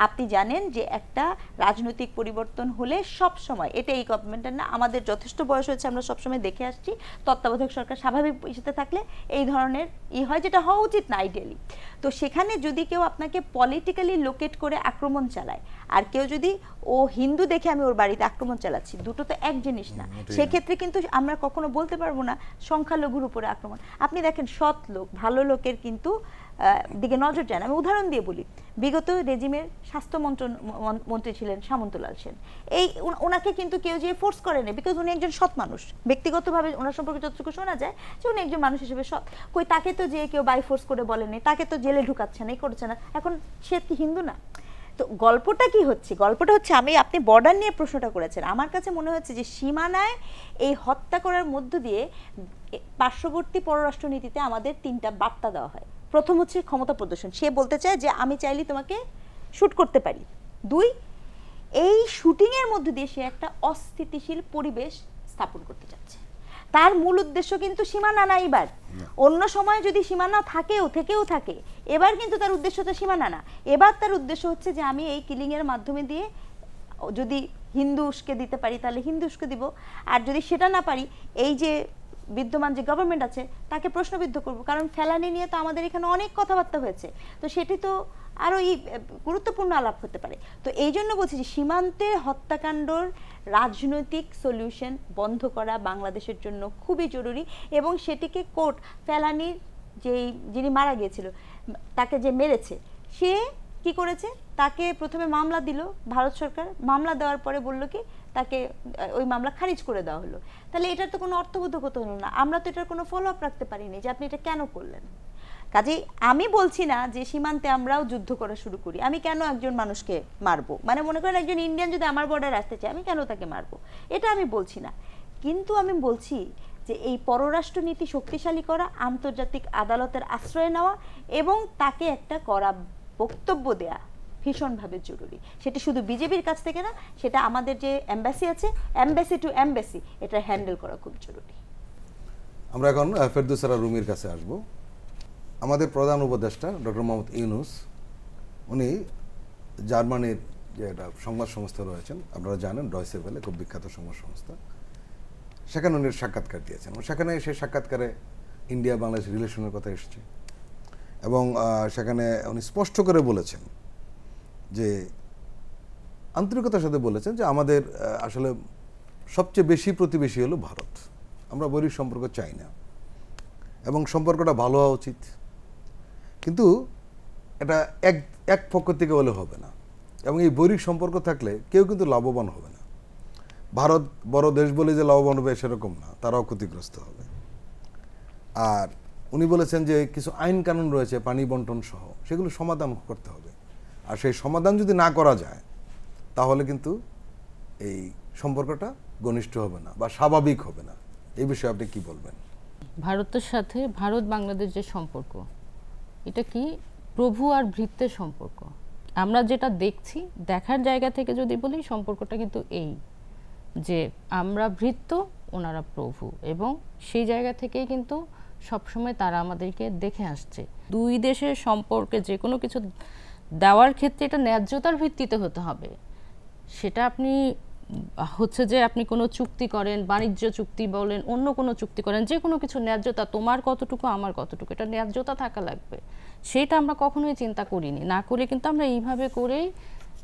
আপনি জানেন যে একটা রাজনৈতিক পরিবর্তন হলে সব সময়, এটা এই গভর্নমেন্টের না, আমাদের যথেষ্ট বয়স হয়েছে, আমরা সবসময় দেখে আসছি তত্ত্বাবধায়ক সরকার স্বাভাবিক ইস্যুতে থাকলে এই ধরনের হয়, যেটা হওয়া উচিত না আইডিয়ালি। তো সেখানে যদি কেউ আপনাকে পলিটিক্যালি লোকেট করে আক্রমণ চালায়, আর কেউ যদি ও হিন্দু দেখে আমি ওর বাড়িতে আক্রমণ চালাচ্ছি, দুটো তো এক জিনিস না, সেক্ষেত্রে কিন্তু আমরা কখনো বলতে পারবো না সংখ্যালঘুর উপরে আক্রমণ। আপনি দেখেন সৎ লোক ভালো লোকের কিন্তু দিকে নজর যায় না। আমি উদাহরণ দিয়ে বলি, বিগত রেজিমের স্বাস্থ্য মন্ত্রী ছিলেন সামন্তলাল সেন, ওনাকে কিন্তু কেউ যে ফোর্স করেনি, বিকজ উনি একজন সৎ মানুষ, ব্যক্তিগতভাবে ওনার সম্পর্কে যতটুকু শোনা যায় যে উনি একজন মানুষ হিসেবে সৎ। তাকে তো যে কেউ বাই ফোর্স করে বলেনি, তাকে তো জেলে ঢুকাচ্ছে না, এই করছে না, এখন সে কি হিন্দু না? তো গল্পটা কি হচ্ছে, গল্পটা হচ্ছে আপনি বর্ডার নিয়ে প্রশ্নটা করেছেন, আমার কাছে মনে হচ্ছে যে সীমানায় এই হত্যা করার মধ্য দিয়ে পার্শ্ববর্তী পররাষ্ট্রনীতিতে আমাদের 3টা বার্তা দেওয়া হয়। প্রথম হচ্ছে ক্ষমতা প্রদর্শন, সে বলতে চায় যে আমি চাইলে তোমাকে শুট করতে পারি। 2, এই শুটিংয়ের মধ্য দিয়ে সে একটা অস্থিতিশীল পরিবেশ স্থাপন করতে চাচ্ছে। তার মূল উদ্দেশ্য কিন্তু সীমানা না, এবার অন্য সময় যদি সীমানা থেকেও থাকে, এবার কিন্তু তার উদ্দেশ্যটা সীমানা না, এবার তার উদ্দেশ্য হচ্ছে যে আমি এই কিলিংয়ের মাধ্যমে দিয়ে যদি হিন্দু উস্কে দিতে পারি তাহলে হিন্দু উস্কে দিব, আর যদি সেটা না পারি এই যে বিদ্যমান যে গভর্নমেন্ট আছে তাকে প্রশ্নবিদ্ধ করব। কারণ ফেলানি নিয়ে তো আমাদের এখানে অনেক কথাবার্তা হয়েছে, তো সেটি তো আরও গুরুত্বপূর্ণ আলাপ হতে পারে। তো এই জন্য বলছি যে সীমান্তের হত্যাকাণ্ডর রাজনৈতিক সলিউশন বন্ধ করা বাংলাদেশের জন্য খুবই জরুরি, এবং সেটিকে কোর্ট, ফেলানির যিনি মারা গিয়েছিল, তাকে যে মেরেছে, সে কি করেছে, তাকে প্রথমে মামলা দিল ভারত সরকার, মামলা দেওয়ার পরে বলল কি তাকে ওই মামলা খারিজ করে দেওয়া হলো। তাহলে এটার তো কোনো অর্থবোধকতা হলো না, আমরা তো এটার কোনো ফলো আপ রাখতে পারিনি যে আপনি এটা কেন করলেন। কাজেই আমি বলছি না যে সীমান্তে আমরাও যুদ্ধ করা শুরু করি, আমি কেন একজন মানুষকে মারবো, মানে মনে করেন একজন ইন্ডিয়ান যদি আমার বর্ডারে আসতে চায় আমি কেন তাকে মারবো, এটা আমি বলছি না। কিন্তু আমি বলছি যে এই পররাষ্ট্রনীতি শক্তিশালী করা, আন্তর্জাতিক আদালতের আশ্রয় নেওয়া এবং তাকে একটা কড়া বক্তব্য দেয়া ভীষণভাবে জরুরি। সেটি শুধু বিজেপির কাছ থেকে না, সেটা আমাদের যে এমবাসি আছে, এমবাসি টু এমবাসি, এটা হ্যান্ডেল করা খুব জরুরি। আমরা এখন ফেরদৌসা রুমির কাছে আসব। আমাদের প্রধান উপদেষ্টা ডক্টর মোহাম্মদ ইউনূস, উনি জার্মানির যে একটা সংবাদ সংস্থা রয়েছেন, আপনারা জানেন ডয়চে ভেলে, খুব বিখ্যাত সংবাদ সংস্থা, সেখানে উনি সাক্ষাৎকার দিয়েছেন। সেখানে সেই সাক্ষাৎকারে ইন্ডিয়া বাংলাদেশ রিলেশনের কথা এসেছে, এবং সেখানে উনি স্পষ্ট করে বলেছেন যে আন্তরিকতার সাথে বলেছেন যে আমাদের আসলে সবচেয়ে বেশি প্রতিবেশী হলো ভারত, আমরা বৈরিক সম্পর্ক চাই না এবং সম্পর্কটা ভালো হওয়া উচিত, কিন্তু এটা এক পক্ষ থেকে হলে হবে না, এবং এই বৈরিক সম্পর্ক থাকলে কেউ কিন্তু লাভবান হবে না। ভারত বড় দেশ বলে যে লাভবান হবে সেরকম না, তারাও ক্ষতিগ্রস্ত হবে। আর উনি বলেছেন যে কিছু আইন কানুন রয়েছে পানি বন্টন সহ, সেগুলো সমাধান করতে হবে, আর সেই সমাধান যদি না করা যায় তাহলে কিন্তু এই সম্পর্কটা ঘনিষ্ঠ হবে না বা স্বাভাবিক হবে না, এই বিষয়ে আপনি কি বলবেন? ভারতের সাথে ভারত বাংলাদেশ যে সম্পর্ক, এটা কি প্রভু আর ভৃত্যের সম্পর্ক। আমরা যেটা দেখছি, দেখার জায়গা থেকে যদি বলি, সম্পর্কটা কিন্তু এই যে আমরা ভৃত্য, ওনারা প্রভু, এবং সেই জায়গা থেকেই কিন্তু সবসময় তারা আমাদেরকে দেখে আসছে। দুই দেশের সম্পর্কে যে কোনো কিছু দেওয়ার ক্ষেত্রে এটা ন্যায্যতার ভিত্তিতে হতে হবে। সেটা আপনি হচ্ছে যে আপনি কোনো চুক্তি করেন, বাণিজ্য চুক্তি বলেন, অন্য কোনো চুক্তি করেন, যে কোনো কিছু ন্যায্যতা, তোমার কতটুকু আমার কতটুকু, এটা ন্যায্যতা থাকা লাগবে। সেটা আমরা কখনোই চিন্তা করিনি, না করে কিন্তু আমরা এইভাবে করেই,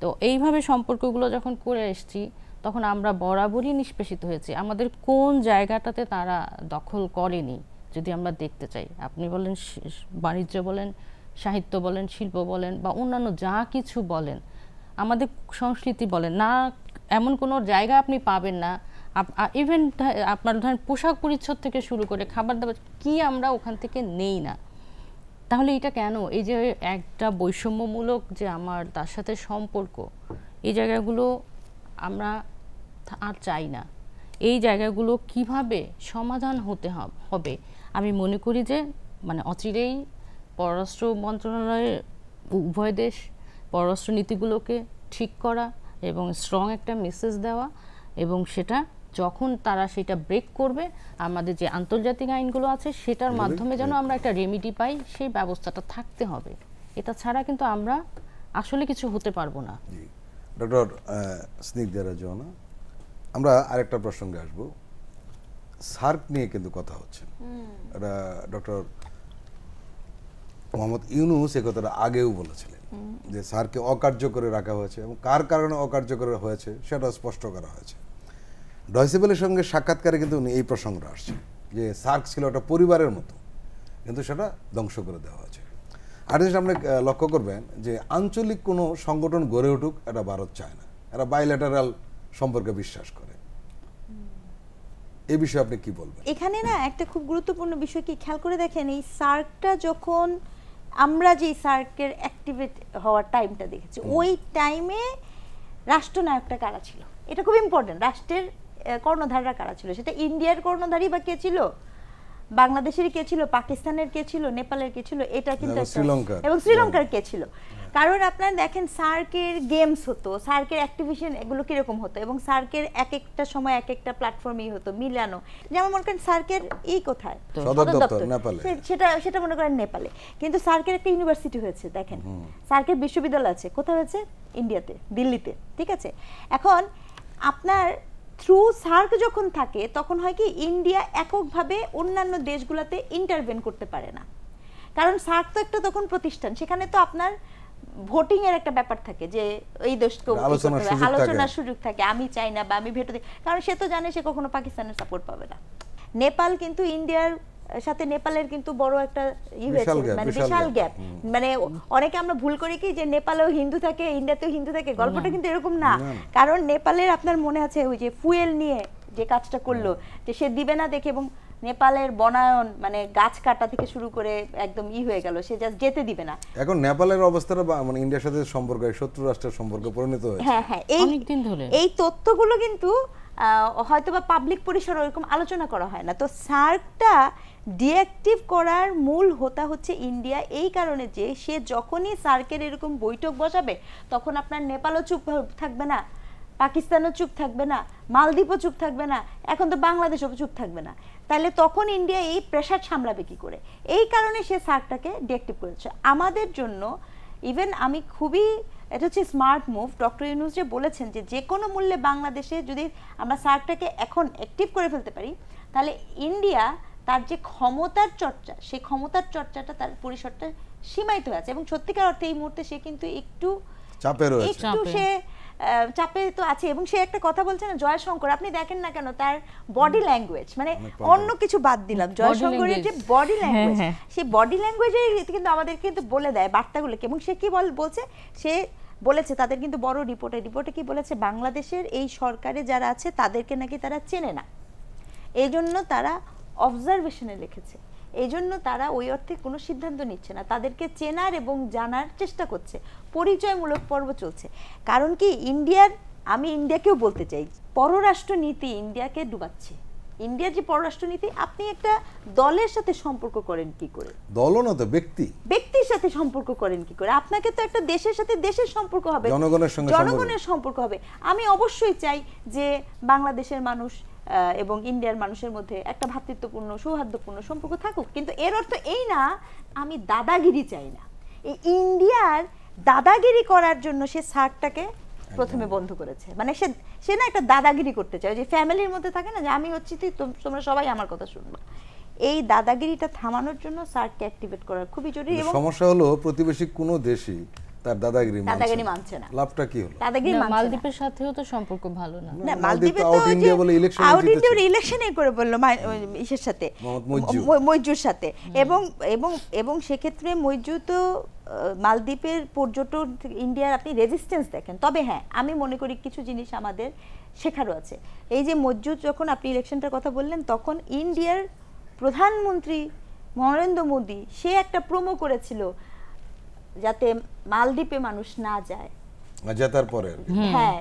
তো এইভাবে সম্পর্কগুলো যখন করে এসছি, তখন আমরা বরাবরই নিষ্পেষিত হয়েছি। আমাদের কোন জায়গাটাতে তারা দখল করেনি যদি আমরা দেখতে চাই, আপনি বলেন বাণিজ্য বলেন, সাহিত্য বলেন, শিল্প বলেন, বা অন্যান্য যা কিছু বলেন, আমাদের সংস্কৃতি বলেন না, এমন কোনো জায়গা আপনি পাবেন না। ইভেন আপনার ধরেন পোশাক পরিচ্ছদ থেকে শুরু করে খাবার দাবার কি আমরা ওখান থেকে নেই না। তাহলে এটা কেন? এই যে একটা বৈষম্যমূলক যে আমার তার সাথে সম্পর্ক, এই জায়গাগুলো আমরা আর চাই না। এই জায়গাগুলো কিভাবে সমাধান হতে হবে, আমি মনে করি যে মানে অচিরেই পররাষ্ট্র মন্ত্রণালয়ের উভয় দেশ পররাষ্ট্র নীতিগুলোকে ঠিক করা এবং স্ট্রং একটা মেসেজ দেওয়া, এবং সেটা যখন তারা সেটা ব্রেক করবে, আমাদের যে আন্তর্জাতিক আইনগুলো আছে সেটার মাধ্যমে যেন আমরা একটা রেমিডি পাই, সেই ব্যবস্থাটা থাকতে হবে। এটা ছাড়া কিন্তু আমরা আসলে কিছু হতে পারবো না। ডক্টর স্নিগ্ধা রাজওয়ানা, আমরা আরেকটা প্রসঙ্গে আসব। সার্ক নিয়ে কিন্তু কথা হচ্ছে, এটা ডক্টর মোহাম্মদ ইউনূস এ কথাটা আগেও বলেছিলেন যে সার্ককে অকার্যকরে রাখা হয়েছে, এবং কার কারণে অকার্যকর হয়েছে সেটা স্পষ্ট করা হয়েছে। ডয়চে ভেলের সঙ্গে সাক্ষাৎকারে কিন্তু উনি এই প্রসঙ্গটা আসছে যে সার্ক ছিল একটা পরিবারের মতো, কিন্তু সেটা ধ্বংস করে দেওয়া হয়েছে। আর জিনিস আপনি লক্ষ্য করবেন যে আঞ্চলিক কোনো সংগঠন গড়ে উঠুক, এটা ভারত চায় না, এরা বাইল্যাটারাল সম্পর্কে বিশ্বাস করে। এই বিষয়ে আপনি কি বলবেন? এখানে না একটা খুব গুরুত্বপূর্ণ বিষয় কি খেয়াল করে দেখেন, এই সার্কটা যখন আমরা যে সার্কের অ্যাক্টিভেট হওয়ার টাইমটা দেখেছি, ওই টাইমে রাষ্ট্রনায়কটা কারা ছিল, এটা খুব ইম্পর্টেন্ট। রাষ্ট্রের কর্ণধাররা কারা ছিল, সেটা ইন্ডিয়ার কর্ণধারী বা কে ছিল, বাংলাদেশের কে ছিল, পাকিস্তানের কে ছিল, নেপালের কে ছিল, এটা কিন্তু এবং শ্রীলঙ্কার কে ছিল। কারণ আপনারা দেখেন সার্কের গেমস হতো, সার্কের অ্যাক্টিভিশন এগুলো কিরকম হতো, এবং সার্কের এক একটা সময় এক একটা প্ল্যাটফর্মই হতো মিলানো। যেমন মনে করেন সার্কের এই কোথায় সদর দপ্তর নেপালে, সেটা মনে করেন নেপালে, কিন্তু সার্কের একটা ইউনিভার্সিটি হয়েছে, দেখেন সার্কের বিশ্ববিদ্যালয় আছে কোথায় হয়েছে, ইন্ডিয়াতে, দিল্লিতে, ঠিক আছে। এখন আপনার থ্রু সার্ক যখন থাকে তখন হয় কি, ইন্ডিয়া এককভাবে অন্যান্য দেশগুলোতে ইন্টারভেন করতে পারে না, কারণ সার্ক তো একটা তখন প্রতিষ্ঠান, সেখানে তো আপনার ভোটিং এর একটা ব্যাপার থাকে যে এই দেশকে আলোচনার সুযোগ থাকে, আমি চাই না বা আমি ভেটো দিই, কারণ সে তো জানে সে কখনো পাকিস্তানের সাপোর্ট পাবে না। নেপাল কিন্তু ইন্ডিয়ার সাথে নেপালের কিন্তু বড় একটা মানে বিশাল গ্যাপ, মানে অনেকে আমরা ভুল করি কি যে নেপালেও হিন্দু থাকে ইন্ডিয়াতেও হিন্দু থাকে, গল্পটা কিন্তু এরকম না। কারণ নেপালের আপনার মনে আছে ওই যে ফুয়েল নিয়ে যে কাজটা করলো, যে সে দিবে না দেখে, এবং নেপালের বনায়ন মানে গাছ কাটা থেকে শুরু করে একদম হয়ে গেল, সে জাস্ট যেতে দিবে না। এখন নেপালের অবস্থাটা মানে ইন্ডিয়ার সাথে সম্পর্ক শত্রু রাষ্ট্রের সম্পর্কে পরিণত হয়েছে। হ্যাঁ হ্যাঁ, এই তথ্যগুলো কিন্তু হয়তো বা পাবলিক পরিসরে ওরকম আলোচনা করা হয় না। তো সার্কটা ডিঅ্যাক্টিভ করার মূল হোতা হচ্ছে ইন্ডিয়া, এই কারণে যে সে যখনই সার্কের এরকম বৈঠক বসাবে তখন আপনার নেপালও চুপ থাকবে না, পাকিস্তানও চুপ থাকবে না, মালদ্বীপও চুপ থাকবে না, এখন তো বাংলাদেশও চুপ থাকবে না। তাহলে তখন ইন্ডিয়া এই প্রেশার সামলাবে কি করে? এই কারণে সে সার্কটাকে ডিঅ্যাক্টিভ করেছে। আমাদের জন্য ইভেন আমি খুবই, এটা হচ্ছে স্মার্ট মুভ, ডক্টর ইউনূস যে বলেছেন যে যে কোনো মূল্যে বাংলাদেশে যদি আমরা সার্কটাকে এখন অ্যাক্টিভ করে ফেলতে পারি, তাহলে ইন্ডিয়া তার যে ক্ষমতার চর্চা, সেই ক্ষমতার চর্চাটা তার পরিসরটা সীমায়িত আছে, এবং সত্যিকার অর্থে এই মুহূর্তে সে কিন্তু একটু চাপে রয়েছে, একটু সে চাপে তো আছে। এবং সে একটা কথা বলছে না, জয়শঙ্কর, আপনি দেখেন না কেন তার বডি ল্যাঙ্গুয়েজ, মানে অন্য কিছু বাদ দিলাম, জয়শঙ্করের যে বডি ল্যাঙ্গুয়েজ, সেই বডি ল্যাঙ্গুয়েজে কিন্তু আমাদের কিন্তু বলে দেয় বার্তাগুলোকে। এবং সে কি বলছে, সে বলেছে তাদের কিন্তু বড় রিপোর্টে কি বলেছে, বাংলাদেশের এই সরকারে যারা আছে তাদেরকে নাকি তারা চেনে না, এই জন্য তারা অবজারভেশনে লিখেছে, এই জন্য তারা ওই অর্থে কোনো সিদ্ধান্ত নিচ্ছে না, তাদেরকে চেনার এবং জানার চেষ্টা করছে, পরিচয়মূলক পর্ব চলছে। কারণ কি, ইন্ডিয়ার আমি ইন্ডিয়াকেও বলতে চাই, পররাষ্ট্রনীতি ইন্ডিয়াকে ডুবাচ্ছে। ইন্ডিয়ার যে পররাষ্ট্রনীতি, আপনি একটা দলের সাথে সম্পর্ক করেন কি করে? দলও না তো, ব্যক্তির সাথে সম্পর্ক করেন কি করে? আপনাকে তো একটা দেশের সাথে দেশের সম্পর্ক হবে, জনগণের সম্পর্ক হবে। আমি অবশ্যই চাই যে বাংলাদেশের মানুষ এবং ইন্ডিয়ার মানুষের মধ্যে একটা ভ্রাতৃত্বপূর্ণ সৌহার্দ্যপূর্ণ সম্পর্ক থাকুক, কিন্তু এর অর্থ এই না আমি দাদাগিরি চাই না। এই ইন্ডিয়ার দাদাগিরি করার জন্য সে সার্কটাকে প্রথমে বন্ধ করেছে, মানে সে না একটা দাদাগিরি করতে চায়, যে ফ্যামিলির মধ্যে থাকে না যে আমি হচ্ছি তোমরা সবাই আমার কথা শুনবা। এই দাদাগিরিটা থামানোর জন্য সার্ককে অ্যাক্টিভেট করা খুবই জরুরি। এবং সমস্যা হলো প্রতিবেশী কোনো দেশই তার দাদাগিরি মানছে না। লাভটা কি হলো? মালদ্বীপের সাথেও তো সম্পর্ক ভালো না। না, মালদ্বীপে তো আউট ইন্ডিয়া বলে ইলেকশন আউট ইন্ডিয়ার ইলেকশনই করে বলল ইসের সাথে, মইজুর সাথে। এবং সেক্ষেত্রে মইজু তো মালদ্বীপের পর্যটন ইন্ডিয়ার আপনি রেজিস্ট্যান্স দেখেন। তবে হ্যাঁ, আমি মনে করি কিছু জিনিস আমাদের শেখারও আছে। এই যে মইজু, যখন আপনি ইলেকশনটার কথা বললেন, তখন ইন্ডিয়ার প্রধানমন্ত্রী নরেন্দ্র মোদী সে একটা প্রোমো করেছিল যাতে মালদ্বীপে মানুষ না যায়, জেতার পরে হ্যাঁ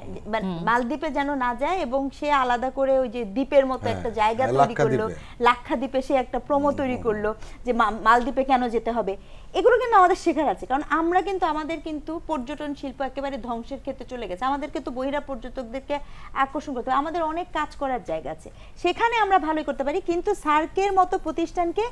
মালদ্বীপে যেন না যায়, এবং সে আলাদা করে ওই যে দ্বীপের মতো একটা জায়গা তৈরি করলো, লাক্ষাদ্বীপে সে একটা প্রোমো তৈরি করলো যে মালদ্বীপে কেন যেতে হবে। এগুলো কিন্তু আমাদের শেখার আছে, কারণ আমরা কিন্তু আমাদের কিন্তু পর্যটন শিল্প একেবারে ধ্বংসের ক্ষেত্রে চলে গেছে। আমাদেরকে তো বহিরা পর্যটকদেরকে আকর্ষণ করতে হবে, আমাদের অনেক কাজ করার জায়গা আছে, সেখানে আমরা ভালোই করতে পারি। কিন্তু সার্কের মতো প্রতিষ্ঠানকে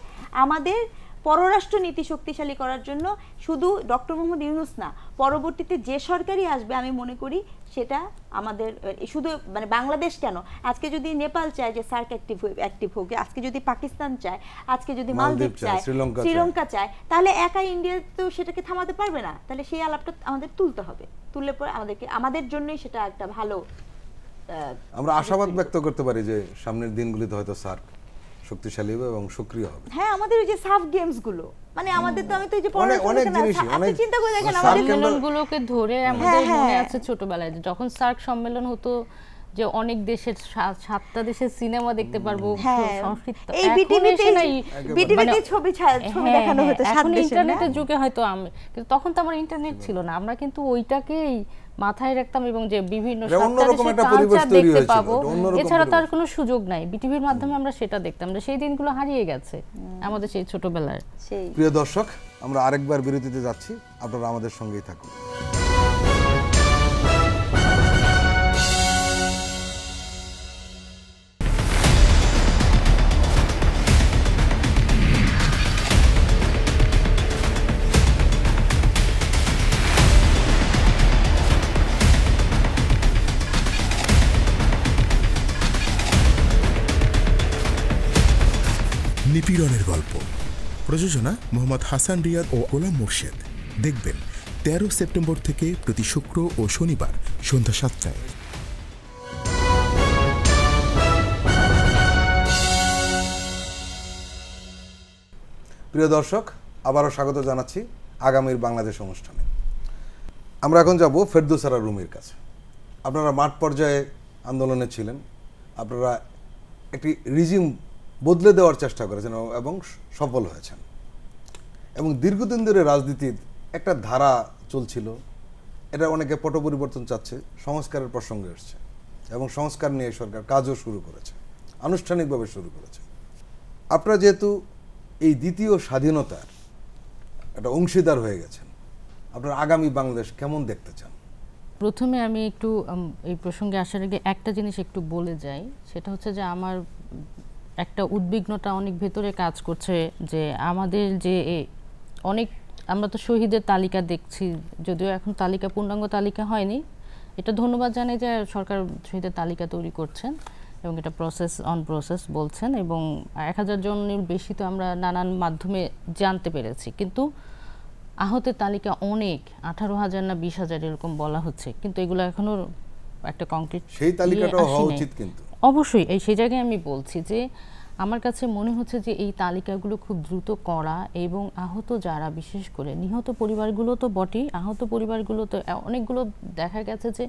আমাদের পররাষ্ট্র নীতি শক্তিশালী করার জন্য শুধু ডক্টর মোহাম্মদ ইউনূস না, পরবর্তীতে যে সরকারই আসবে আমি মনে করি সেটা আমাদের শুধু মানে বাংলাদেশ কেন, আজকে যদি নেপাল চায় যে সার্ক অ্যাক্টিভ হোক, আজকে যদি পাকিস্তান চায়, আজকে যদি মালদ্বীপ চায়, শ্রীলঙ্কা চায়, তাহলে একা ইন্ডিয়া তো সেটাকে থামাতে পারবে না। তাহলে সেই আলাপটা আমাদের তুলতে হবে, তুললে পরে আমাদের জন্যই সেটা একটা ভালো, আমরা আশাবাদ ব্যক্ত করতে পারি যে সামনের দিনগুলিতে হয়তো সার্ক শক্তিশালী হবে এবং সক্রিয় হবে। হ্যাঁ, আমাদের ওই যে সাফ গেমস গুলো, মানে আমাদের তো, আমি তো এই যে অনেক জিনিস, অনেক চিন্তা করে দেখেন আমাদের সম্মেলনগুলোকে ধরে আমাদের মনে আছে ছোটবেলায় যখন সার্ক সম্মেলন হতো যে অনেক দেশের 7টা দেশের সিনেমা দেখতে পারবো, সংস্কৃত। এই বিটিভিতে ছবি দেখানো হতো 7 দেশের। ইন্টারনেটের যুগে হয়তো কিন্তু তখন তো আমার ইন্টারনেট ছিল না, আমরা কিন্তু ওইটাকেই মাথায় রাখতাম এবং যে বিভিন্ন 7টা দেশের কালচার দেখতে পাবো, এছাড়া তার কোনো সুযোগ নাই। বিটিভির মাধ্যমে আমরা সেটা দেখতাম, সেই দিনগুলো হারিয়ে গেছে আমাদের সেই ছোটবেলার। প্রিয় দর্শক, আমরা আরেকবার বিরতিতে যাচ্ছি, আপনারা আমাদের সঙ্গেই থাকুন। নিপীড়নের গল্প, প্রযোজনা মোহাম্মদ হাসান রিয়াদ ও গোলাম মোর্শেদ। দেখবেন 13 সেপ্টেম্বর থেকে প্রতি শুক্র ও শনিবার সন্ধ্যা 7টায়। প্রিয় দর্শক, আবারও স্বাগত জানাচ্ছি আগামীর বাংলাদেশ অনুষ্ঠানে। আমরা এখন যাব ফেরদৌসারা রুমির কাছে। আপনারা মাঠ পর্যায়ে আন্দোলনে ছিলেন, আপনারা একটি রিজিম বদলে দেওয়ার চেষ্টা করেছেন এবং সফল হয়েছেন, এবং দীর্ঘদিন ধরে রাজনীতির একটা ধারা চলছিল, এটা অনেকে পট পরিবর্তন চাচ্ছে, সংস্কারের প্রসঙ্গে এসছে এবং সংস্কার নিয়ে সরকার কাজও শুরু করেছে, আনুষ্ঠানিকভাবে শুরু করেছে। আপনারা যেহেতু এই দ্বিতীয় স্বাধীনতার একটা অংশীদার হয়ে গেছেন, আপনারা আগামী বাংলাদেশ কেমন দেখতে চান? প্রথমে আমি একটু এই প্রসঙ্গে আসার আগে একটা জিনিস একটু বলে যাই, সেটা হচ্ছে যে আমার একটা উদ্বিগ্নতা অনেক ভেতরে কাজ করছে যে আমাদের যে অনেক, আমরা তো শহীদের তালিকা দেখছি, যদিও এখন তালিকা পূর্ণাঙ্গ তালিকা হয়নি, এটা ধন্যবাদ জানাই যে সরকার শহীদের তালিকা তৈরি করছেন এবং এটা প্রসেস বলছেন, এবং 1000 জনের বেশি তো আমরা নানান মাধ্যমে জানতে পেরেছি, কিন্তু আহতের তালিকা অনেক, 18,000 না 20,000 এরকম বলা হচ্ছে, কিন্তু এগুলো এখনো একটা কংক্রিট, সেই তালিকাটাও হওয়া উচিত। কিন্তু অবশ্যই সেই জায়গায় আমি বলছি যে আমার কাছে মনে হচ্ছে যে এই তালিকাগুলো খুব দ্রুত করা, এবং আহত যারা, বিশেষ করে নিহত পরিবারগুলো তো বটেই, আহত পরিবারগুলো তো অনেকগুলো দেখা গেছে যে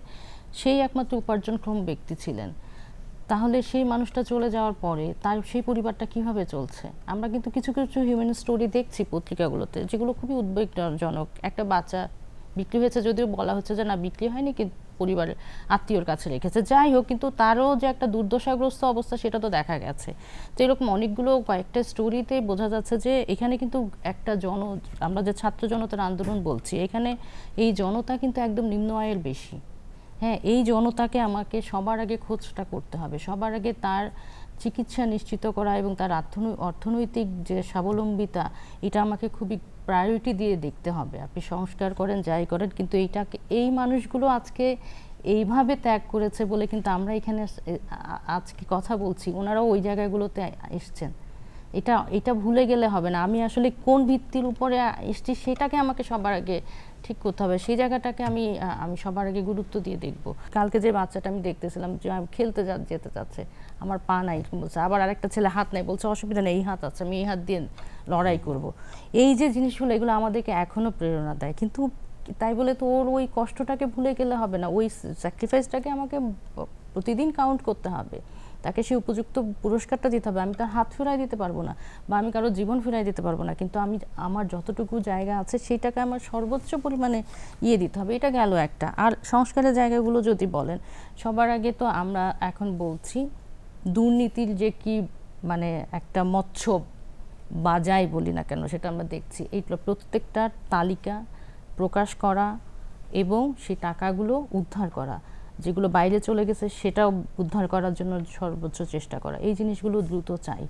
সেই একমাত্র উপার্জনক্ষম ব্যক্তি ছিলেন, তাহলে সেই মানুষটা চলে যাওয়ার পরে তার সেই পরিবারটা কিভাবে চলছে। আমরা কিন্তু কিছু কিছু হিউম্যান স্টোরি দেখছি পত্রিকাগুলোতে, যেগুলো খুবই উদ্বেগজনক। একটা বাচ্চা বিক্রি হয়েছে যদিও বলা হচ্ছে যে না বিক্রি হয়নি, কিন্তু পরিবারের আত্মীয়র কাছে রেখেছে। যাই হোক, কিন্তু তারও যে একটা দুর্দশাগ্রস্ত অবস্থা সেটা তো দেখা গেছে। তো এরকম অনেকগুলো কয়েকটা স্টোরিতে বোঝা যাচ্ছে যে এখানে কিন্তু একটা আমরা যে ছাত্র জনতার আন্দোলন বলছি, এখানে এই জনতা কিন্তু একদম নিম্ন আয়ের বেশি। হ্যাঁ, এই জনতাকে আমাকে সবার আগে খোঁজটা করতে হবে, সবার আগে তার চিকিৎসা নিশ্চিত করা এবং তার অর্থনৈতিক যে স্বাবলম্বিতা, এটা আমাকে খুবই প্রায়োরিটি দিয়ে দেখতে হবে। আপনি সংস্কার করেন যাই করেন, কিন্তু এই মানুষগুলো আজকে এইভাবে ত্যাগ করেছে বলে কিন্তু আমরা এখানে আজকে কথা বলছি, ওনারাও ওই জায়গাগুলোতে এসছেন। এটা ভুলে গেলে হবে না। আমি আসলে কোন ভিত্তির উপরে এসছি সেটাকে আমাকে সবার আগে ঠিক করতে হবে, সেই জায়গাটাকে আমি সবার আগে গুরুত্ব দিয়ে দেখব। কালকে যে বাচ্চাটা আমি দেখতেছিলাম যে খেলতে যেতে চাচ্ছে, আমার পা নাই বলছে, আবার আরেকটা ছেলে হাত নাই বলছে অসুবিধা নেই, এই হাত আছে, আমি এই হাত দিয়ে লড়াই করব। এই যে জিনিসগুলো, এগুলো আমাদেরকে এখনো প্রেরণা দেয়। কিন্তু তাই বলে তো ওর ওই কষ্টটাকে ভুলে গেলে হবে না, ওই স্যাক্রিফাইসটাকে আমাকে প্রতিদিন কাউন্ট করতে হবে, তাকে সেই উপযুক্ত পুরস্কারটা দিতে হবে। আমি তার হাত ফিরাই দিতে পারবো না বা আমি কারো জীবন ফিরাই দিতে পারবো না, কিন্তু আমি আমার যতটুকু জায়গা আছে সেইটাকে আমার সর্বোচ্চ পরিমাণে দিতে হবে। এটা গেল একটা। আর সংস্কারের জায়গাগুলো যদি বলেন, সবার আগে তো আমরা এখন বলছি দুর্নীতির যে কি মানে একটা মৎস্য বাজাই বলি না কেন, সেটা আমরা দেখছি। এইগুলো প্রত্যেকটার তালিকা প্রকাশ করা এবং সেই টাকাগুলো উদ্ধার করা, যেগুলো বাইরে চলে গেছে সেটাও উদ্ধার করার জন্য সর্বোচ্চ চেষ্টা করা, এই জিনিসগুলো দ্রুত চাই।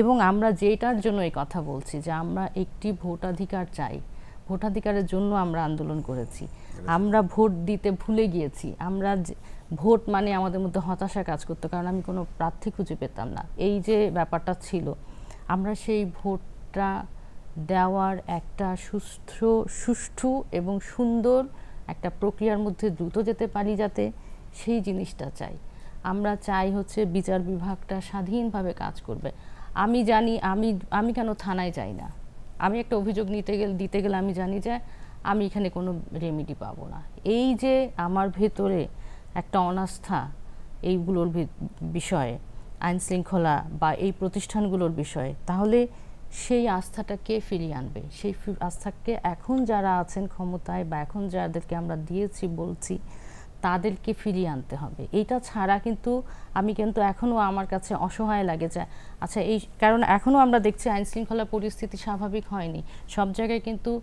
এবং আমরা যেটার জন্য এই কথা বলছি যে আমরা একটি ভোটাধিকার চাই, ভোটাধিকারের জন্য আমরা আন্দোলন করেছি। আমরা ভোট দিতে ভুলে গিয়েছি, আমরা ভোট মানে আমাদের মধ্যে হতাশা কাজ করতো, কারণ আমি কোনো প্রার্থী খুঁজে পেতাম না। এই যে ব্যাপারটা ছিল, আমরা সেই ভোটটা দেওয়ার একটা সুষ্ঠু এবং সুন্দর একটা প্রক্রিয়ার মধ্যে দ্রুত যেতে পারি, যাতে সেই জিনিসটা চাই। আমরা চাই হচ্ছে বিচার বিভাগটা স্বাধীনভাবে কাজ করবে। আমি জানি আমি কেন থানায় যাই না, আমি একটা অভিযোগ দিতে গেলে আমি জানি যে আমি এখানে কোনো রেমিডি পাবো না। এই যে আমার ভেতরে একটা অনাস্থা এইগুলোর বিষয়ে, আইন শৃঙ্খলা বা এই প্রতিষ্ঠানগুলোর বিষয়ে, তাহলে সেই আস্থাটা কে ফিরিয়ে আনবে? সেই আস্থাকে এখন যারা আছেন ক্ষমতায় বা এখন যাদেরকে আমরা দিয়েছি বলছি, তাদেরকে ফিরিয়ে আনতে হবে। এইটা ছাড়া কিন্তু আমি এখনও আমার কাছে অসহায় লাগে যে আচ্ছা এই কারণ এখনও আমরা দেখছি আইন শৃঙ্খলা পরিস্থিতি স্বাভাবিক হয়নি, সব জায়গায় কিন্তু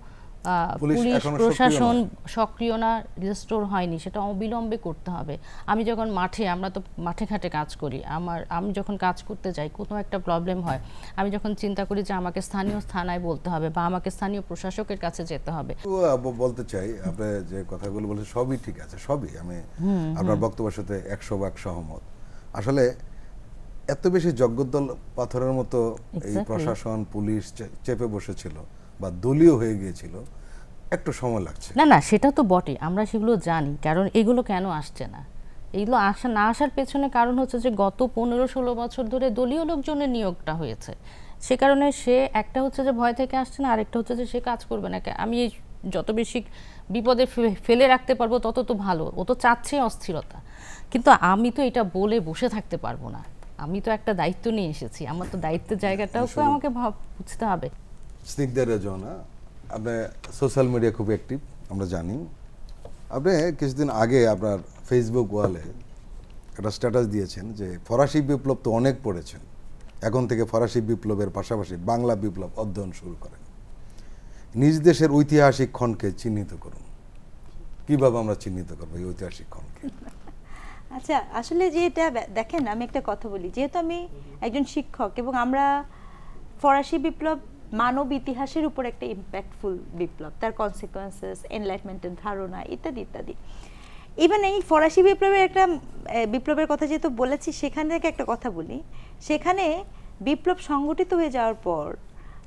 পুলিশ প্রশাসন সক্রিয় না, রিস্টোর হয়নি, সেটা অবিলম্বে করতে হবে। আমি যখন আমরা তো মাঠে ঘাটে কাজ করি, আমি যখন কাজ করতে যাই কোনো একটা প্রবলেম হয়, আমি যখন চিন্তা করি যে আমাকে স্থানীয় থানায় বলতে হবে বা আমাকে স্থানীয় প্রশাসকের কাছে যেতে হবে। বলতে চাই আপনি যে কথাগুলো বলছেন সবই ঠিক আছে, সবই আমি আপনার বক্তব্যের সাথে 100% সহমত। আসলে এত বেশি জগদ্দল পাথরের মতো এই প্রশাসন পুলিশ চেপে বসেছিল বা দলীয় হয়ে গিয়েছিল, একটু সময় লাগছে। না সেটা তো বটে, আমরা সেগুলো জানি। কারণ এগুলো কেন আসছে না, এগুলো না আসার পেছনে কারণ হচ্ছে যে গত 15-16 বছর ধরে দলীয় লোকজনের নিয়োগটা হয়েছে, সে কারণে সে একটা হচ্ছে যে ভয় থেকে আসছে না, আরেকটা হচ্ছে যে সে কাজ করবে না। আমি যত বেশি বিপদে ফেলে রাখতে পারবো তত তো ভালো, ও তো চাচ্ছে অস্থিরতা। কিন্তু আমি তো এটা বলে বসে থাকতে পারবো না, আমি তো একটা দায়িত্ব নিয়ে এসেছি, আমার তো দায়িত্বের জায়গাটাও তো আমাকে বুঝতে হবে। স্নিগ্ধা রেজওয়ানা, আপনি সোশ্যাল মিডিয়া খুব অ্যাক্টিভ আমরা জানি। আপনি কিছুদিন আগে আপনার ফেসবুক ওয়ালে একটা স্ট্যাটাস দিয়েছেন যে ফরাসি বিপ্লব তো অনেক পড়েছেন, এখন থেকে ফরাসি বিপ্লবের পাশাপাশি বাংলা বিপ্লব অধ্যয়ন শুরু করেন, নিজ দেশের ঐতিহাসিক ক্ষণকে চিহ্নিত করুন। কিভাবে আমরা চিহ্নিত করবো এই ঐতিহাসিক ক্ষণকে? আচ্ছা, আসলে যে এটা দেখেন, আমি একটা কথা বলি, যেহেতু আমি একজন শিক্ষক এবং আমরা ফরাসি বিপ্লব মানব ইতিহাসের উপর একটা ইম্প্যাক্টফুল বিপ্লব, তার কনসিকোয়েন্সেস, এনলাইটমেন্টের ধারণা ইত্যাদি ইত্যাদি। ইভেন এই ফরাসি বিপ্লবের কথা যেহেতু বলেছি, সেখান থেকে একটা কথা বলি, সেখানে বিপ্লব সংগঠিত হয়ে যাওয়ার পর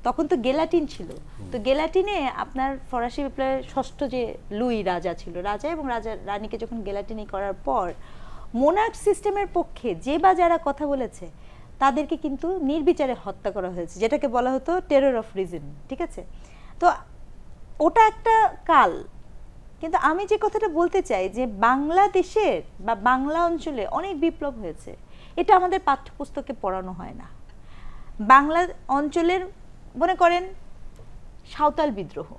তখন তো গেলাটিন ছিল, তো গেলাটিনে আপনার ফরাসি বিপ্লবের ষষ্ঠ যে লুই রাজা ছিল, রাজা এবং রানীকে যখন গেলাটিনি করার পর মোনার্ক সিস্টেমের পক্ষে যে বা যারা কথা বলেছে তাদেরকে কিন্তু নির্বিচারে হত্যা করা হয়েছে, যেটাকে বলা হতো টেরর অফ রিজন। ঠিক আছে, তো ওটা একটা কাল। কিন্তু আমি যে কথাটা বলতে চাই যে বাংলাদেশের বা বাংলা অঞ্চলে অনেক বিপ্লব হয়েছে, এটা আমাদের পাঠ্যপুস্তকে পড়ানো হয় না। বাংলা অঞ্চলের মনে করেন সাঁওতাল বিদ্রোহ,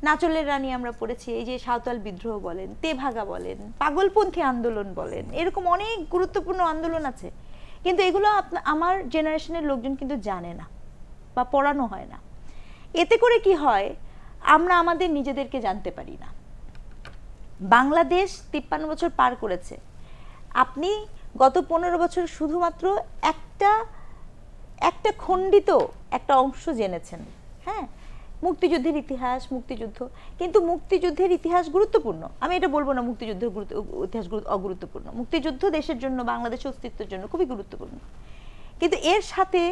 নাচলের রানী আমরা পড়েছি, এই যে সাঁওতাল বিদ্রোহ বলেন, তেভাগা বলেন, পাগলপন্থী আন্দোলন বলেন, এরকম অনেক গুরুত্বপূর্ণ আন্দোলন আছে, কিন্তু এগুলো আমার জেনারেশনের লোকজন কিন্তু জানে না বা পড়ানো হয় না। এতে করে কি হয়, আমরা আমাদের নিজেদেরকে জানতে পারি না। বাংলাদেশ 53 বছর পার করেছে, আপনি গত 15 বছর শুধুমাত্র একটা খণ্ডিত একটা অংশ জেনেছেন। হ্যাঁ, মুক্তিযুদ্ধের ইতিহাস, মুক্তিযুদ্ধ, কিন্তু মুক্তিযুদ্ধের ইতিহাস গুরুত্বপূর্ণ, আমি এটা বলবো না মুক্তিযুদ্ধের ইতিহাস অগুরুত্বপূর্ণ। মুক্তিযুদ্ধ দেশের জন্য, বাংলাদেশের অস্তিত্বের জন্য খুবই গুরুত্বপূর্ণ, কিন্তু এর সাথে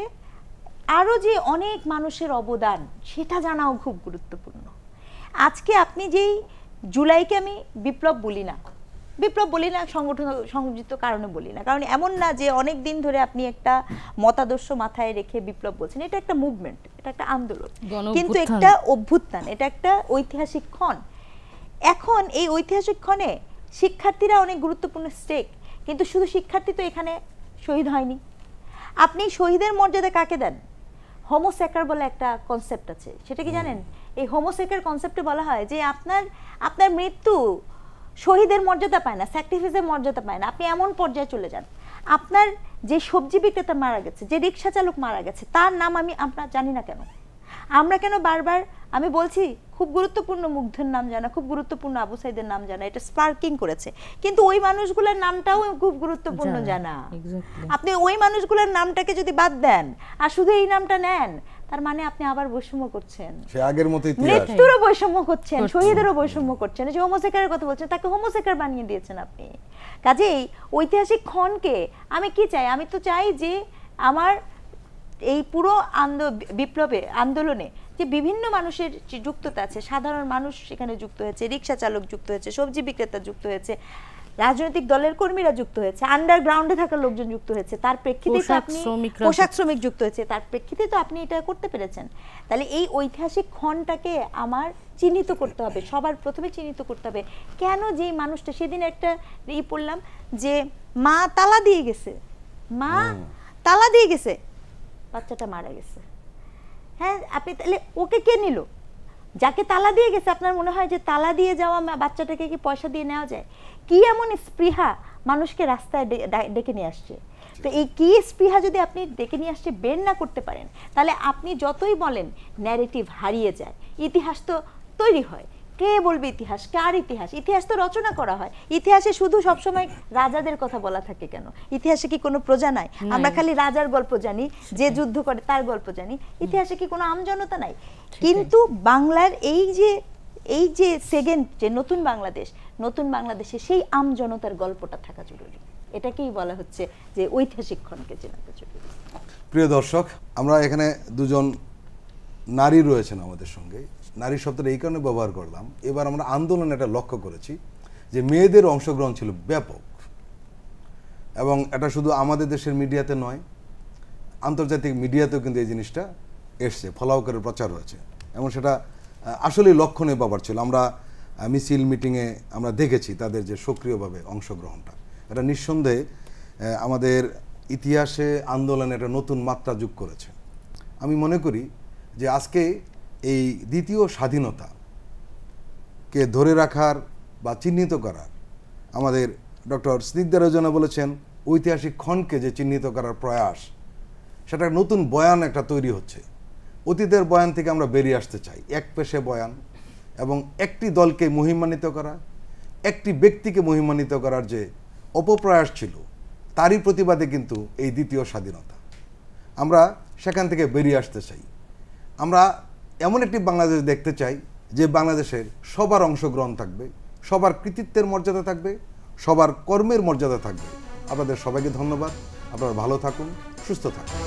আরও যে অনেক মানুষের অবদান সেটা জানাও খুব গুরুত্বপূর্ণ। আজকে আপনি যেই জুলাইকে আমি বিপ্লব বলি না, সংগঠিত কারণে বলি না, কারণ এমন না যে অনেক দিন ধরে আপনি একটা মতাদর্শ মাথায় রেখে বিপ্লব বলছেন। এটা একটা মুভমেন্ট, এটা একটা আন্দোলন, কিন্তু একটা অভ্যুত্থান, এটা একটা ঐতিহাসিক ক্ষণ। এখন এই ঐতিহাসিক ক্ষণে শিক্ষার্থীরা অনেক গুরুত্বপূর্ণ স্টেক, কিন্তু শুধু শিক্ষার্থী তো এখানে শহীদ হয়নি। আপনি শহীদের মর্যাদা কাকে দেন? হোমোসেকার বলে একটা কনসেপ্ট আছে, সেটা কি জানেন? এই হোমোসেকার কনসেপ্টে বলা হয় যে আপনার মৃত্যু শহীদের মর্যাদা পায় না, স্যাক্রিফাইসের মর্যাদা পায় না, আপনি এমন পর্যায়ে চলে যান। আপনার যে সবজি বিক্রেতা মারা গেছে, যে রিক্সা চালক মারা গেছে, তার নাম আমরা জানি না কেন? আমরা কেন বারবার, আমি বলছি খুব গুরুত্বপূর্ণ মুগ্ধের নাম জানা, খুব গুরুত্বপূর্ণ আবু সাইদের নাম জানা, এটা স্পার্কিং করেছে, কিন্তু ওই মানুষগুলোর নামটাও খুব গুরুত্বপূর্ণ জানা। আপনি ওই মানুষগুলোর নামটাকে যদি বাদ দেন আর শুধু এই নামটা নেন, তার মানে আপনি আবার বৈষম্য করছেন, আগের মতো মৃত্যুরও বৈষম্য করছেন, শহীদেরও বৈষম্য করছেন। যে হোমোসেকারের কথা বলছেন, তাকে হোমোসেকার বানিয়ে দিয়েছেন আপনি। কাজেই ঐতিহাসিক ক্ষণকে আমি কি চাই? আমি তো চাই যে আমার এই পুরো বিপ্লবে আন্দোলনে যে বিভিন্ন মানুষের যুক্ততা আছে, সাধারণ মানুষ সেখানে যুক্ত হয়েছে, রিক্সা চালক যুক্ত হয়েছে, সবজি বিক্রেতা যুক্ত হয়েছে, রাজনৈতিক দলের কর্মীরা যুক্ত হয়েছে, আন্ডারগ্রাউন্ডে থাকা লোকজন যুক্ত হয়েছে, তার প্রেক্ষিতে তো আপনি পোশাক শ্রমিক যুক্ত হয়েছে, তার প্রেক্ষিতে তো আপনি এটা করতে পেরেছেন। তাহলে এই ঐতিহাসিক ক্ষণটাকে আমার চিহ্নিত করতে হবে, সবার প্রথমে চিহ্নিত করতে হবে। কেন যে মানুষটা, সেদিন একটা পড়লাম যে মা তালা দিয়ে গেছে, বাচ্চাটা মারা গেছে। হ্যাঁ, আপনি তাহলে ওকে কে নিল? যাকে তালা দিয়ে গেছে, আপনার মনে হয় যে তালা দিয়ে যাওয়া বাচ্চাটাকে কি পয়সা দিয়ে নেওয়া যায়? কি এমন স্পৃহা মানুষকে রাস্তায় ডেকে নিয়ে আসছে? তো এই কি স্পৃহা যদি আপনি ডেকে নিয়ে আসছে বের না করতে পারেন, তাহলে আপনি যতই বলেন ন্যারেটিভ হারিয়ে যায়। ইতিহাস তো তৈরি হয়, কে বলবে ইতিহাস? কার ইতিহাস? ইতিহাস তো রচনা করা হয়। ইতিহাসে শুধু সবসময় রাজাদের কথা বলা থাকে কেন? ইতিহাসে কি কোনো প্রজা নাই? আমরা খালি রাজার গল্প জানি, যে যুদ্ধ করে তার গল্প জানি। ইতিহাসে কি কোনো আমজনতা নাই? কিন্তু বাংলার এই যে সেকেন্ড যে নতুন বাংলাদেশে সেই আমজনতার গল্পটা থাকা জরুরি। এটাকেই বলা হচ্ছে যে ঐতিহাসিক ক্ষণকে চেনাতে জরুরি। প্রিয় দর্শক, আমরা এখানে দুজন নারী রয়েছেন আমাদের সঙ্গে। নারী শব্দটা এই কারণে ব্যবহার করলাম, এবার আমরা আন্দোলনে এটা লক্ষ্য করেছি যে মেয়েদের অংশগ্রহণ ছিল ব্যাপক, এবং এটা শুধু আমাদের দেশের মিডিয়াতে নয়, আন্তর্জাতিক মিডিয়াতেও কিন্তু এই জিনিসটা এসছে, ফলাও করে প্রচার হয়েছে, এবং সেটা আসলেই লক্ষণীয় ব্যাপার ছিল। আমরা মিছিল মিটিংয়ে আমরা দেখেছি তাদের যে সক্রিয়ভাবে অংশগ্রহণটা, এটা নিঃসন্দেহে আমাদের ইতিহাসে আন্দোলনে একটা নতুন মাত্রা যোগ করেছে। আমি মনে করি যে আজকে এই দ্বিতীয় স্বাধীনতাকে ধরে রাখার বা চিহ্নিত করার, আমাদের ডক্টর স্নিগ্ধা রোজনা বলেছেন ঐতিহাসিক ক্ষণকে যে চিহ্নিত করার প্রয়াস, সেটা নতুন বয়ান একটা তৈরি হচ্ছে। অতীতের বয়ান থেকে আমরা বেরিয়ে আসতে চাই, এক পেশে বয়ান, এবং একটি দলকে মহিমান্বিত করা, একটি ব্যক্তিকে মহিমান্বিত করার যে অপপ্রয়াস ছিল, তারই প্রতিবাদে কিন্তু এই দ্বিতীয় স্বাধীনতা। আমরা সেখান থেকে বেরিয়ে আসতে চাই। আমরা এমন একটি বাংলাদেশ দেখতে চাই যে বাংলাদেশের সবার অংশগ্রহণ থাকবে, সবার কৃতিত্বের মর্যাদা থাকবে, সবার কর্মের মর্যাদা থাকবে। আপনাদের সবাইকে ধন্যবাদ। আপনারা ভালো থাকুন, সুস্থ থাকুন।